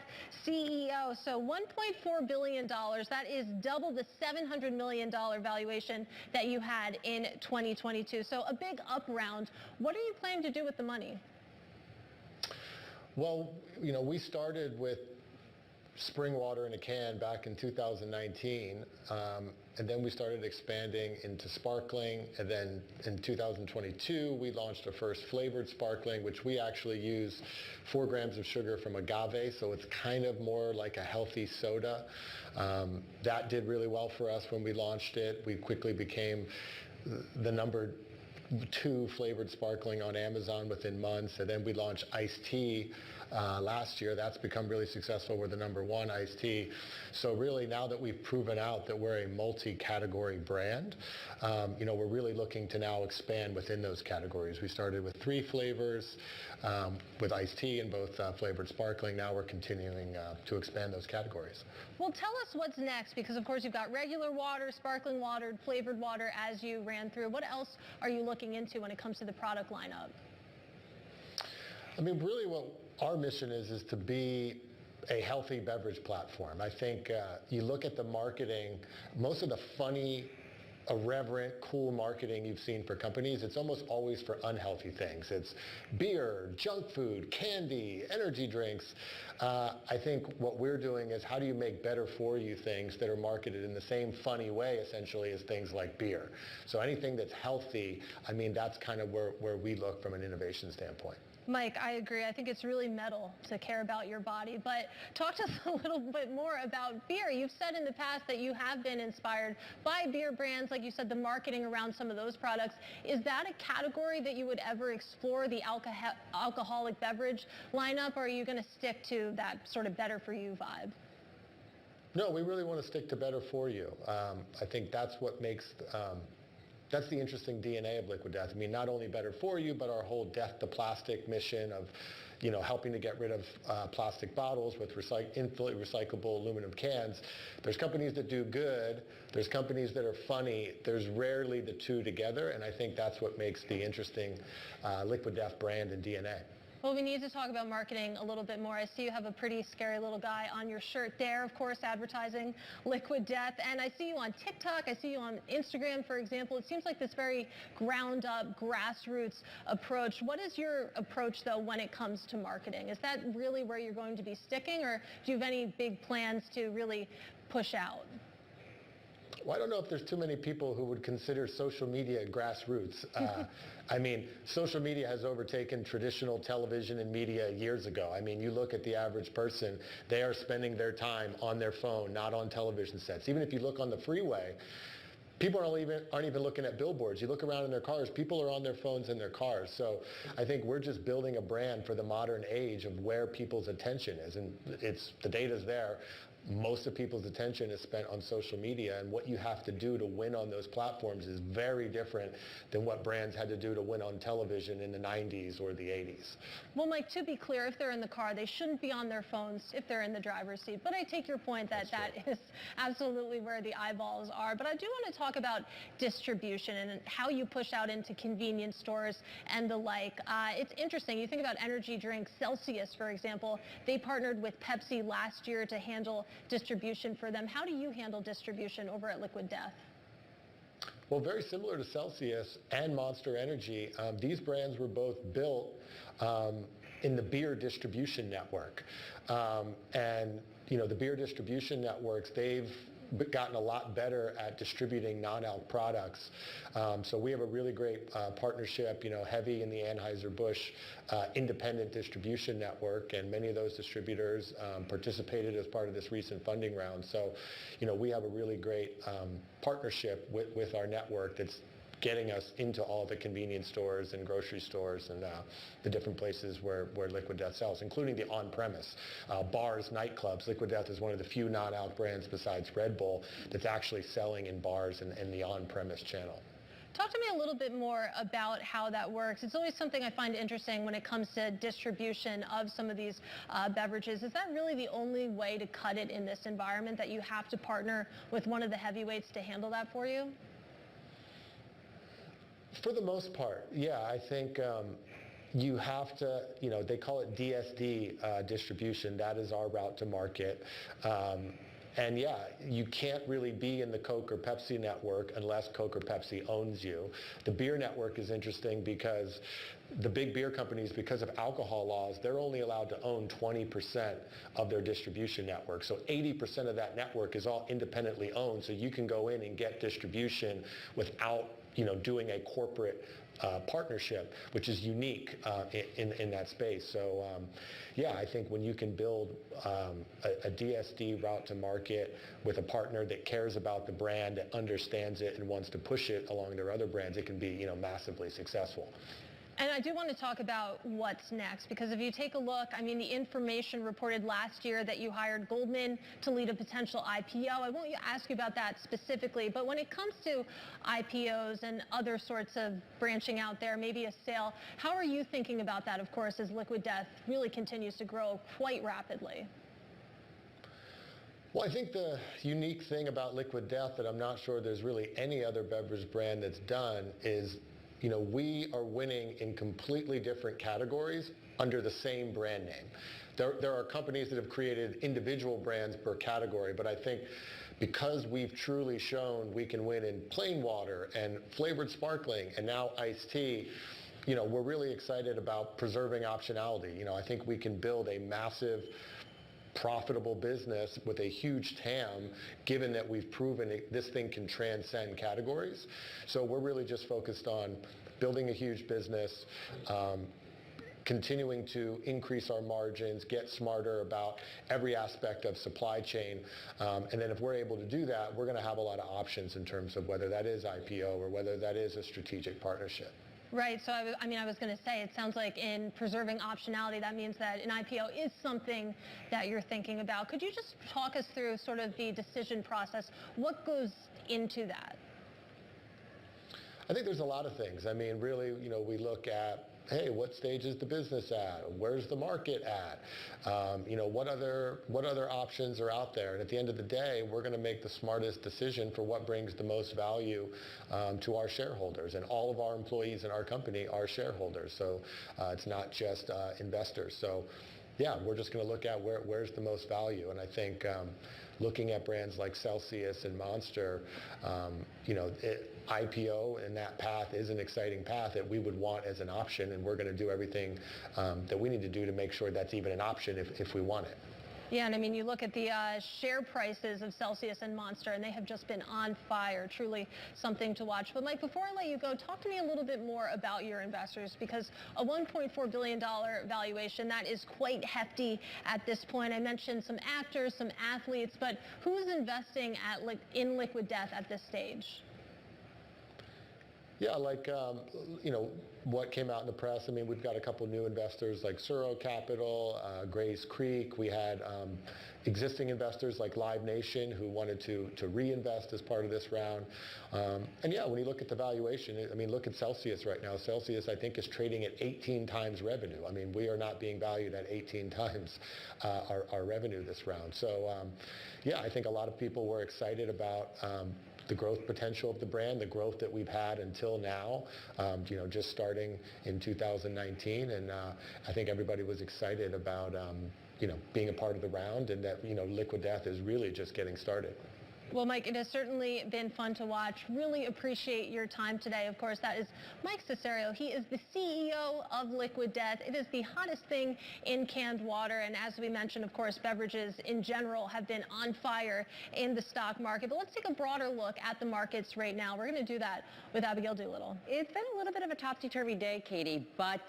CEO. So $1.4 billion, that is double the $700 million valuation that you had in 2022. So a big up round. What are you planning to do with the money? Well, we started with spring water in a can back in 2019, and then we started expanding into sparkling, and then in 2022 we launched our first flavored sparkling, which we actually use 4 grams of sugar from agave, so it's kind of more like a healthy soda. That did really well for us when we launched it. We quickly became the number 2 flavored sparkling on Amazon within months, and then we launched iced tea last year. That's become really successful. We're the number 1 iced tea. So really, now that we've proven out that we're a multi-category brand, we're really looking to now expand within those categories. We started with 3 flavors with iced tea and both flavored sparkling. Now we're continuing to expand those categories. Well, tell us what's next, because of course you've got regular water, sparkling water, flavored water as you ran through. What else are you looking into when it comes to the product lineup? I mean, really what our mission is to be a healthy beverage platform. I think you look at the marketing, most of the funny, irreverent, cool marketing you've seen for companies, it's almost always for unhealthy things. It's beer, junk food, candy, energy drinks. I think what we're doing is how do you make better for you things that are marketed in the same funny way, essentially, as things like beer. So anything that's healthy, I mean, that's kind of where we look from an innovation standpoint. Mike, I agree. I think it's really metal to care about your body. But talk to us a little bit more about beer. You've said in the past that you have been inspired by beer brands, like you said, the marketing around some of those products. Is that a category that you would ever explore, the alcoholic beverage lineup, or are you going to stick to that sort of better for you vibe? No, we really want to stick to better for you. I think that's what makes that's the interesting DNA of Liquid Death. I mean, not only better for you, but our whole death to plastic mission of, helping to get rid of plastic bottles with infinitely recyclable aluminum cans. There's companies that do good. There's companies that are funny. There's rarely the two together, and I think that's what makes the interesting Liquid Death brand and DNA. Well, we need to talk about marketing a little bit more. I see you have a pretty scary little guy on your shirt there, of course, advertising Liquid Death. And I see you on TikTok. I see you on Instagram, for example. It seems like this very ground-up, grassroots approach. What is your approach, though, when it comes to marketing? Is that really where you're going to be sticking, or do you have any big plans to really push out? Well, I don't know if there's too many people who would consider social media grassroots. I mean, social media has overtaken traditional television and media years ago. I mean, you look at the average person, they are spending their time on their phone, not on television sets. Even if you look on the freeway, people aren't even looking at billboards. You look around in their cars, people are on their phones in their cars. So I think we're just building a brand for the modern age of where people's attention is. And the data's there. Most of people's attention is spent on social media, and what you have to do to win on those platforms is very different than what brands had to do to win on television in the 90s or the 80s. Well, Mike, to be clear, if they're in the car, they shouldn't be on their phones if they're in the driver's seat. But I take your point that that is absolutely where the eyeballs are. But I do want to talk about distribution and how you push out into convenience stores and the like. It's interesting. You think about energy drinks. Celsius, for example, they partnered with Pepsi last year to handle distribution for them. How do you handle distribution over at Liquid Death? Well, very similar to Celsius and Monster Energy, these brands were both built in the beer distribution network. And, the beer distribution networks, they've gotten a lot better at distributing non-alc products. So we have a really great partnership, heavy in the Anheuser-Busch independent distribution network, and many of those distributors participated as part of this recent funding round. So, we have a really great partnership with our network that's getting us into all the convenience stores and grocery stores and the different places where Liquid Death sells, including the on-premise. Bars, nightclubs. Liquid Death is one of the few non-alc brands besides Red Bull that's actually selling in bars and the on-premise channel. Talk to me a little bit more about how that works. It's always something I find interesting when it comes to distribution of some of these beverages. Is that really the only way to cut it in this environment, that you have to partner with one of the heavyweights to handle that for you? For the most part, yeah. I think you have to, they call it DSD distribution. That is our route to market. And yeah, you can't really be in the Coke or Pepsi network unless Coke or Pepsi owns you. The beer network is interesting because the big beer companies, because of alcohol laws, they're only allowed to own 20% of their distribution network. So 80% of that network is all independently owned, so you can go in and get distribution without, doing a corporate partnership, which is unique in that space. So yeah, I think when you can build a DSD route to market with a partner that cares about the brand, that understands it and wants to push it along their other brands, it can be, massively successful. And I do want to talk about what's next, because if you take a look, I mean, the information reported last year that you hired Goldman to lead a potential IPO. I won't ask you about that specifically, but when it comes to IPOs and other sorts of branching out there, maybe a sale, how are you thinking about that, of course, as Liquid Death really continues to grow quite rapidly? Well, I think the unique thing about Liquid Death that I'm not sure there's really any other beverage brand that's done is, we are winning in completely different categories under the same brand name. There are companies that have created individual brands per category, but I think because we've truly shown we can win in plain water and flavored sparkling and now iced tea, we're really excited about preserving optionality. I think we can build a massive profitable business with a huge TAM, given that we've proven this thing can transcend categories. So we're really just focused on building a huge business, continuing to increase our margins, get smarter about every aspect of supply chain. And then if we're able to do that, we're going to have a lot of options in terms of whether that is IPO or whether that is a strategic partnership. Right. So, I was going to say, it sounds like in preserving optionality, that means that an IPO is something that you're thinking about. Could you just talk us through sort of the decision process? What goes into that? I think there's a lot of things. I mean, really, we look at, hey, what stage is the business at? Where's the market at? What other options are out there? And at the end of the day, we're going to make the smartest decision for what brings the most value to our shareholders. And all of our employees in our company are shareholders. So it's not just investors. So yeah, we're just going to look at where's the most value. And I think looking at brands like Celsius and Monster, IPO and that path is an exciting path that we would want as an option, and we're going to do everything that we need to do to make sure that's even an option if we want it. Yeah, and I mean, you look at the share prices of Celsius and Monster, and they have just been on fire, truly something to watch. But Mike, before I let you go, talk to me a little bit more about your investors, because a $1.4 billion valuation, that is quite hefty at this point. I mentioned some actors, some athletes, but who's investing in Liquid Death at this stage? Yeah, what came out in the press. I mean, we've got a couple new investors like Suro Capital, Grace Creek. We had existing investors like Live Nation who wanted to reinvest as part of this round. And yeah, when you look at the valuation, I mean, look at Celsius right now. Celsius, I think, is trading at 18 times revenue. I mean, we are not being valued at 18 times our revenue this round. So yeah, I think a lot of people were excited about the growth potential of the brand, the growth that we've had until now, just starting in 2019. And I think everybody was excited about, being a part of the round, and that, Liquid Death is really just getting started. Well, Mike, it has certainly been fun to watch. Really appreciate your time today. Of course, that is Mike Cessario. He is the CEO of Liquid Death. It is the hottest thing in canned water. And as we mentioned, of course, beverages in general have been on fire in the stock market. But let's take a broader look at the markets right now. We're going to do that with Abigail Doolittle. It's been a little bit of a topsy-turvy day, Katie, but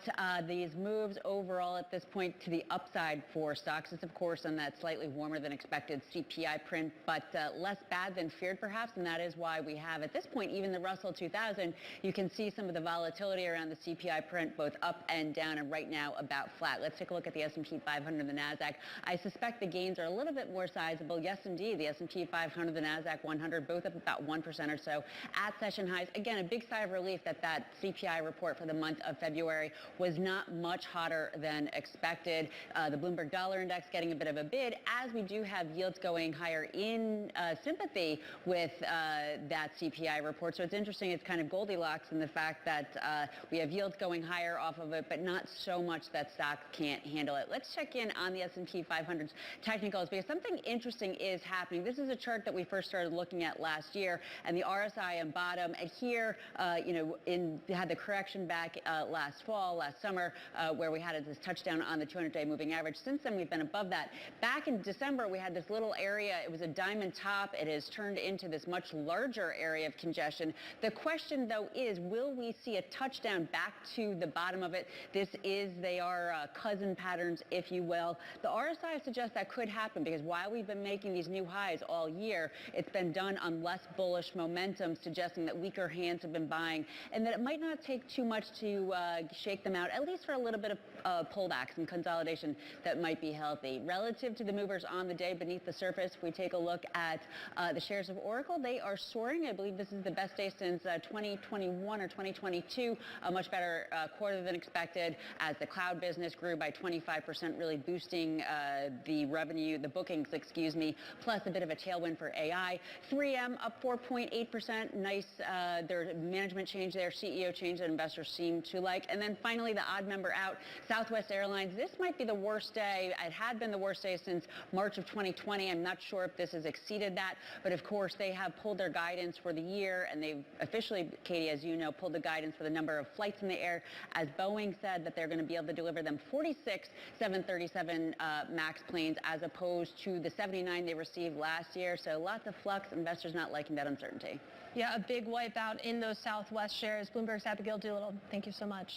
these moves overall at this point to the upside for stocks is, of course, on that slightly warmer than expected CPI print, but less bad than feared, perhaps, and that is why we have, at this point, even the Russell 2000, you can see some of the volatility around the CPI print, both up and down, and right now about flat. Let's take a look at the S&P 500 and the NASDAQ. I suspect the gains are a little bit more sizable. Yes, indeed, the S&P 500, the NASDAQ 100, both up about 1% or so at session highs. Again, a big sigh of relief that CPI report for the month of February was not much hotter than expected. The Bloomberg Dollar Index getting a bit of a bid, as we do have yields going higher in simply sympathy with that CPI report. So it's interesting. It's kind of Goldilocks in the fact that we have yields going higher off of it, but not so much that stocks can't handle it. Let's check in on the S&P 500's technicals because something interesting is happening. This is a chart that we first started looking at last year, and the RSI on bottom. And here, had the correction back last fall, last summer, where we had this touchdown on the 200-day moving average. Since then, we've been above that. Back in December, we had this little area. It was a diamond top. It has turned into this much larger area of congestion. The question, though, is will we see a touchdown back to the bottom of it? They are cousin patterns, if you will. The RSI suggests that could happen because while we've been making these new highs all year, it's been done on less bullish momentum, suggesting that weaker hands have been buying and that it might not take too much to shake them out, at least for a little bit of pullbacks and consolidation that might be healthy. Relative to the movers on the day beneath the surface, if we take a look at the shares of Oracle, they are soaring. I believe this is the best day since 2021 or 2022, a much better quarter than expected as the cloud business grew by 25%, really boosting the revenue, the bookings, plus a bit of a tailwind for AI. 3M up 4.8%. Nice, their management change there, CEO change that investors seem to like. And then finally, the odd member out, Southwest Airlines. This might be the worst day. It had been the worst day since March of 2020. I'm not sure if this has exceeded that, but of course they have pulled their guidance for the year, and they've officially, Katie, as you know, pulled the guidance for the number of flights in the air, as Boeing said that they're going to be able to deliver them 46 737 MAX planes as opposed to the 79 they received last year. So lots of flux, investors not liking that uncertainty. Yeah, a big wipeout in those Southwest shares. Bloomberg's Abigail Doolittle, thank you so much.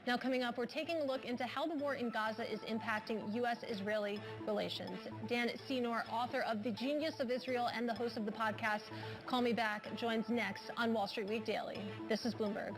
Now coming up, we're taking a look into how the war in Gaza is impacting U.S.-Israeli relations. Dan Senor, author of The Genius of Israel and the host of the podcast Call Me Back, joins next on Wall Street Week Daily. This is Bloomberg.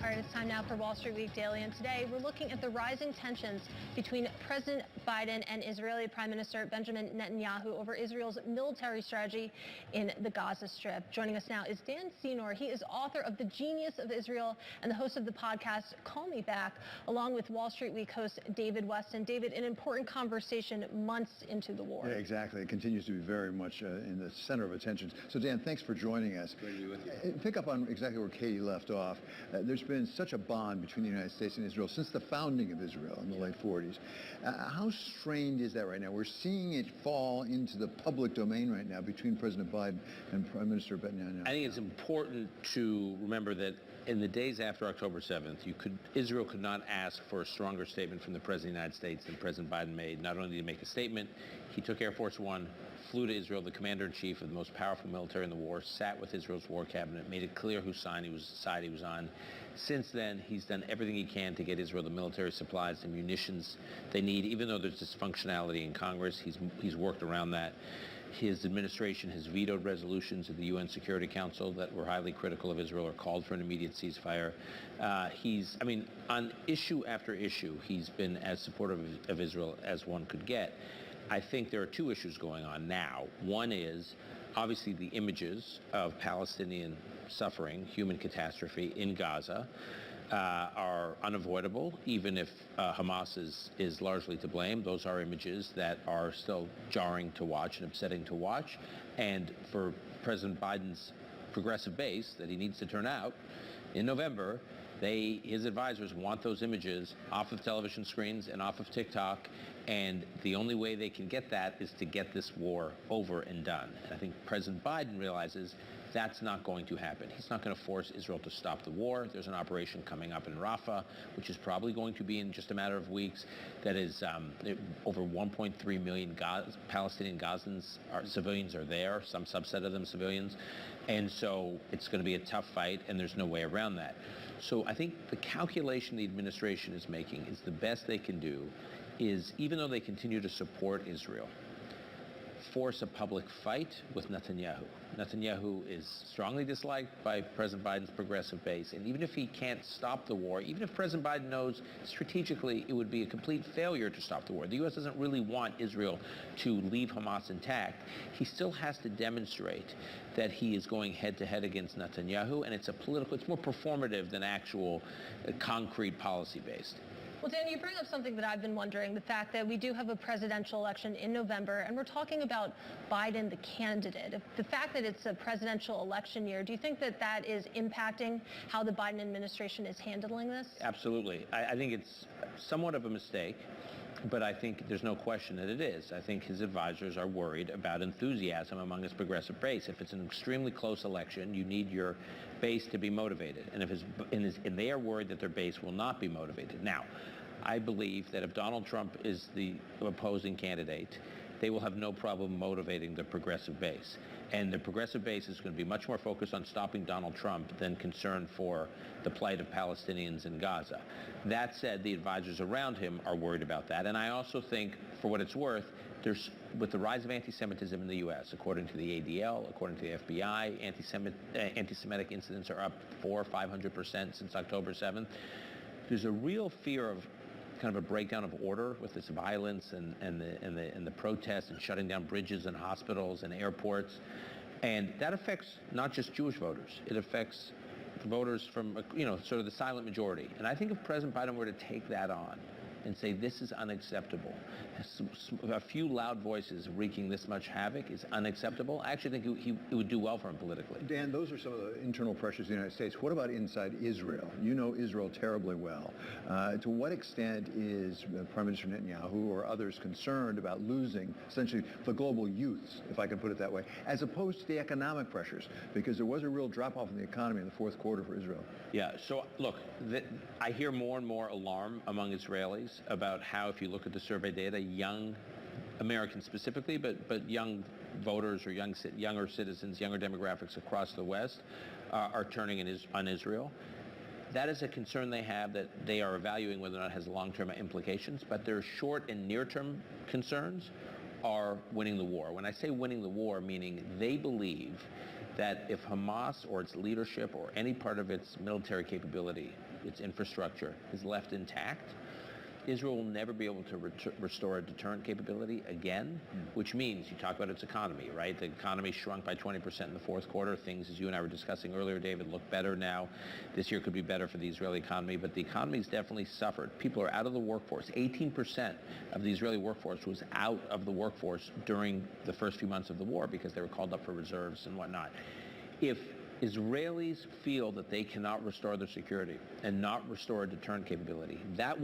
All right, it's time now for Wall Street Week Daily, and today we're looking at the rising tensions between President Biden and Israeli Prime Minister Benjamin Netanyahu over Israel's military strategy in the Gaza Strip. Joining us now is Dan Senor. He is author of The Genius of Israel and the host of the podcast Call Me Back, along with Wall Street Week host David Westin. David, an important conversation months into the war. Yeah, exactly. It continues to be very much in the center of attention. So, Dan, thanks for joining us. Great to be with you. Pick up on exactly where Katie left off. There's been such a bond between the United States and Israel since the founding of Israel in the late 40s. How strained is that right now? We're seeing it fall into the public domain right now between President Biden and Prime Minister Netanyahu. I think it's important to remember that in the days after October 7th, Israel could not ask for a stronger statement from the President of the United States than President Biden made. Not only did he make a statement, he took Air Force One, flew to Israel, the commander-in-chief of the most powerful military in the war, sat with Israel's war cabinet, made it clear whose side he was on. Since then, he's done everything he can to get Israel the military supplies, the munitions they need. Even though there's dysfunctionality in Congress, he's worked around that. His administration has vetoed resolutions of the UN Security Council that were highly critical of Israel or called for an immediate ceasefire. On issue after issue, he's been as supportive of Israel as one could get. I think there are two issues going on now. One is obviously the images of Palestinian suffering, human catastrophe in Gaza are unavoidable, even if Hamas is largely to blame. Those are images that are still jarring to watch and upsetting to watch. And for President Biden's progressive base that he needs to turn out in November, his advisors want those images off of television screens and off of TikTok, and the only way they can get that is to get this war over and done. And I think President Biden realizes that's not going to happen. He's not going to force Israel to stop the war. There's an operation coming up in Rafah, which is probably going to be in just a matter of weeks. That is over 1.3 million Palestinian Gazans, civilians are there, some subset of them civilians. And so it's going to be a tough fight, and there's no way around that. So I think the calculation the administration is making is the best they can do is, even though they continue to support Israel, force a public fight with Netanyahu. Netanyahu is strongly disliked by President Biden's progressive base, and even if he can't stop the war, even if President Biden knows strategically it would be a complete failure to stop the war, the U.S. doesn't really want Israel to leave Hamas intact, he still has to demonstrate that he is going head-to-head against Netanyahu, and it's more performative than actual concrete policy-based. Well, Dan, you bring up something that I've been wondering, the fact that we do have a presidential election in November, and we're talking about Biden, the candidate. The fact that it's a presidential election year, do you think that that is impacting how the Biden administration is handling this? Absolutely. I think it's somewhat of a mistake, but I think there's no question that it is. I think his advisors are worried about enthusiasm among his progressive base. If it's an extremely close election, you need your base to be motivated. And they are worried that their base will not be motivated. Now, I believe that if Donald Trump is the opposing candidate, they will have no problem motivating the progressive base. And the progressive base is going to be much more focused on stopping Donald Trump than concerned for the plight of Palestinians in Gaza. That said, the advisors around him are worried about that. And I also think, for what it's worth, with the rise of anti-Semitism in the U.S., according to the ADL, according to the FBI, anti-Semitic incidents are up 400% or 500% since October 7th. There's a real fear of kind of a breakdown of order with this violence and the protests and shutting down bridges and hospitals and airports. And that affects not just Jewish voters. It affects voters from, sort of the silent majority. And I think if President Biden were to take that on and say this is unacceptable, a few loud voices wreaking this much havoc is unacceptable, I actually think it would do well for him politically. Dan, those are some of the internal pressures of the United States. What about inside Israel? You know Israel terribly well. To what extent is Prime Minister Netanyahu or others concerned about losing essentially the global youth, if I can put it that way, as opposed to the economic pressures? Because there was a real drop-off in the economy in the fourth quarter for Israel. Yeah, so look, I hear more and more alarm among Israelis about how, if you look at the survey data, young Americans specifically, but young voters or younger citizens, younger demographics across the West are turning on Israel. That is a concern they have, that they are evaluating whether or not it has long-term implications, but their short and near-term concerns are winning the war. When I say winning the war, meaning they believe that if Hamas or its leadership or any part of its military capability, its infrastructure, is left intact, Israel will never be able to restore a deterrent capability again, which means you talk about its economy, right? The economy shrunk by 20% in the fourth quarter. Things, as you and I were discussing earlier, David, look better now. This year could be better for the Israeli economy, but the economy's definitely suffered. People are out of the workforce. 18% of the Israeli workforce was out of the workforce during the first few months of the war because they were called up for reserves and whatnot. If Israelis feel that they cannot restore their security and not restore a deterrent capability, that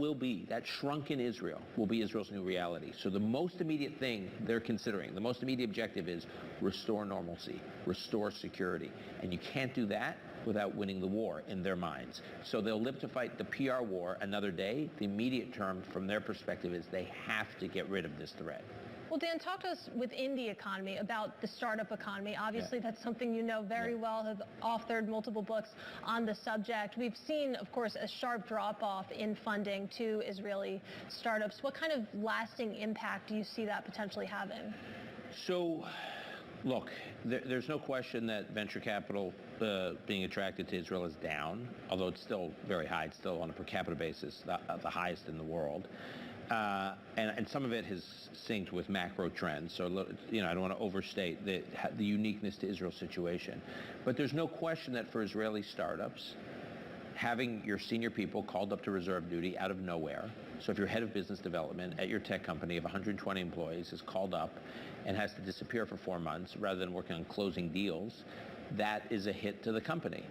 shrunken Israel will be Israel's new reality. So the most immediate thing they're considering, the most immediate objective is restore normalcy, restore security. And you can't do that without winning the war in their minds. So they'll live to fight the PR war another day. The immediate term from their perspective is they have to get rid of this threat. Well, Dan, talk to us within the economy about the startup economy. Obviously, that's something you know very well, have authored multiple books on the subject. We've seen, of course, a sharp drop-off in funding to Israeli startups. What kind of lasting impact do you see that potentially having? So, look, there's no question that venture capital being attracted to Israel is down, although it's still very high. It's still on a per capita basis, the highest in the world. And some of it has synced with macro trends. So, I don't want to overstate the uniqueness to Israel's situation. But there's no question that for Israeli startups, having your senior people called up to reserve duty out of nowhere, so if your head of business development at your tech company of 120 employees is called up and has to disappear for 4 months rather than working on closing deals, that is a hit to the company.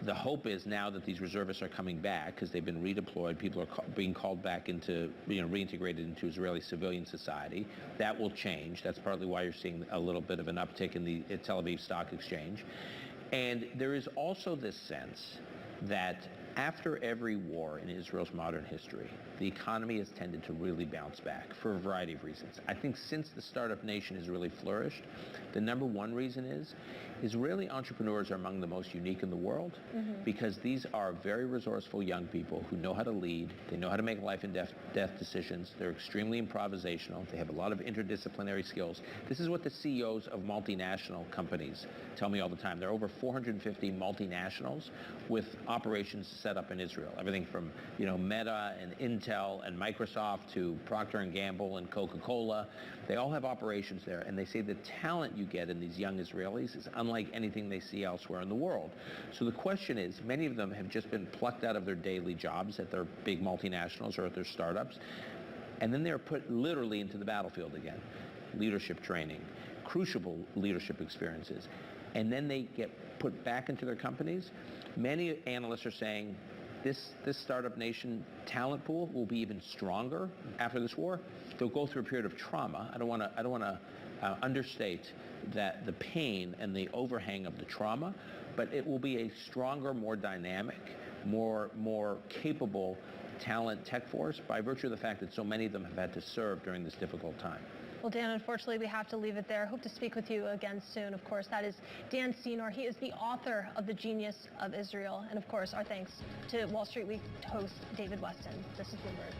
The hope is now that these reservists are coming back because they've been redeployed, people are being called back into, reintegrated into Israeli civilian society. That will change. That's partly why you're seeing a little bit of an uptick in the Tel Aviv Stock Exchange. And there is also this sense that after every war in Israel's modern history, the economy has tended to really bounce back for a variety of reasons. I think since the startup nation has really flourished, the number one reason is Israeli entrepreneurs are among the most unique in the world because these are very resourceful young people who know how to lead, they know how to make life and death decisions, they're extremely improvisational, they have a lot of interdisciplinary skills. This is what the CEOs of multinational companies tell me all the time. There are over 450 multinationals with operations set up in Israel. Everything from, Meta and Intel and Microsoft to Procter & Gamble and Coca-Cola. They all have operations there, and they say the talent you get in these young Israelis is unlike anything they see elsewhere in the world. So the question is, many of them have just been plucked out of their daily jobs at their big multinationals or at their startups, and then they're put literally into the battlefield again. Leadership training, crucial leadership experiences, and then they get put back into their companies. Many analysts are saying this startup nation talent pool will be even stronger after this war. They'll go through a period of trauma. I don't want to understate that the pain and the overhang of the trauma, but it will be a stronger, more dynamic, more capable talent tech force by virtue of the fact that so many of them have had to serve during this difficult time. Well, Dan, unfortunately, we have to leave it there. Hope to speak with you again soon. Of course, that is Dan Senor. He is the author of The Genius of Israel. And, of course, our thanks to Wall Street Week host David Westin. This is Bloomberg.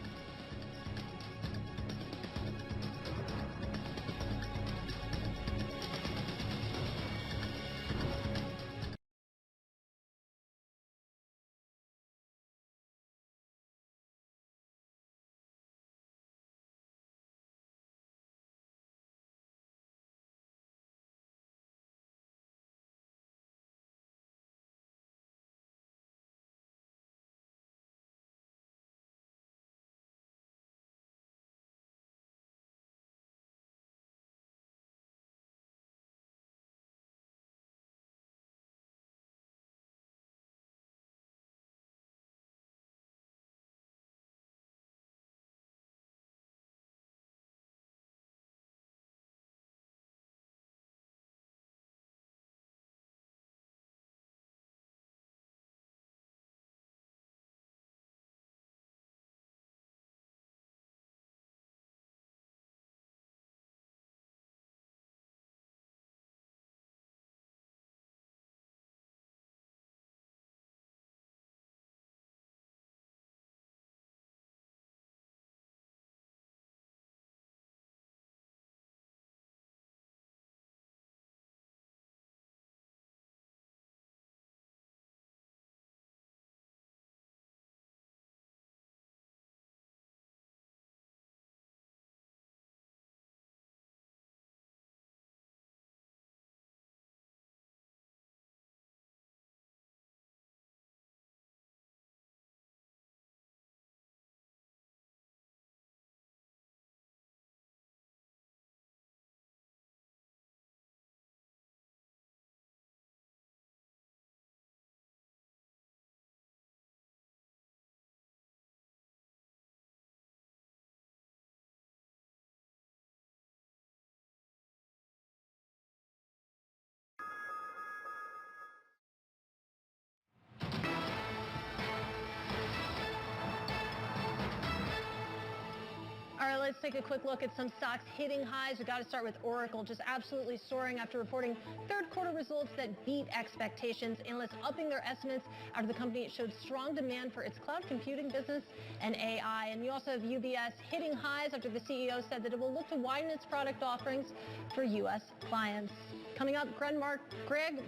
let's take a quick look at some stocks hitting highs. We've got to start with Oracle, just absolutely soaring after reporting third quarter results that beat expectations. Analysts upping their estimates after the company showed strong demand for its cloud computing business and AI. And you also have UBS hitting highs after the CEO said that it will look to widen its product offerings for U.S. clients. Coming up, Greg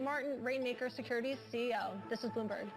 Martin, Rainmaker Securities CEO. This is Bloomberg.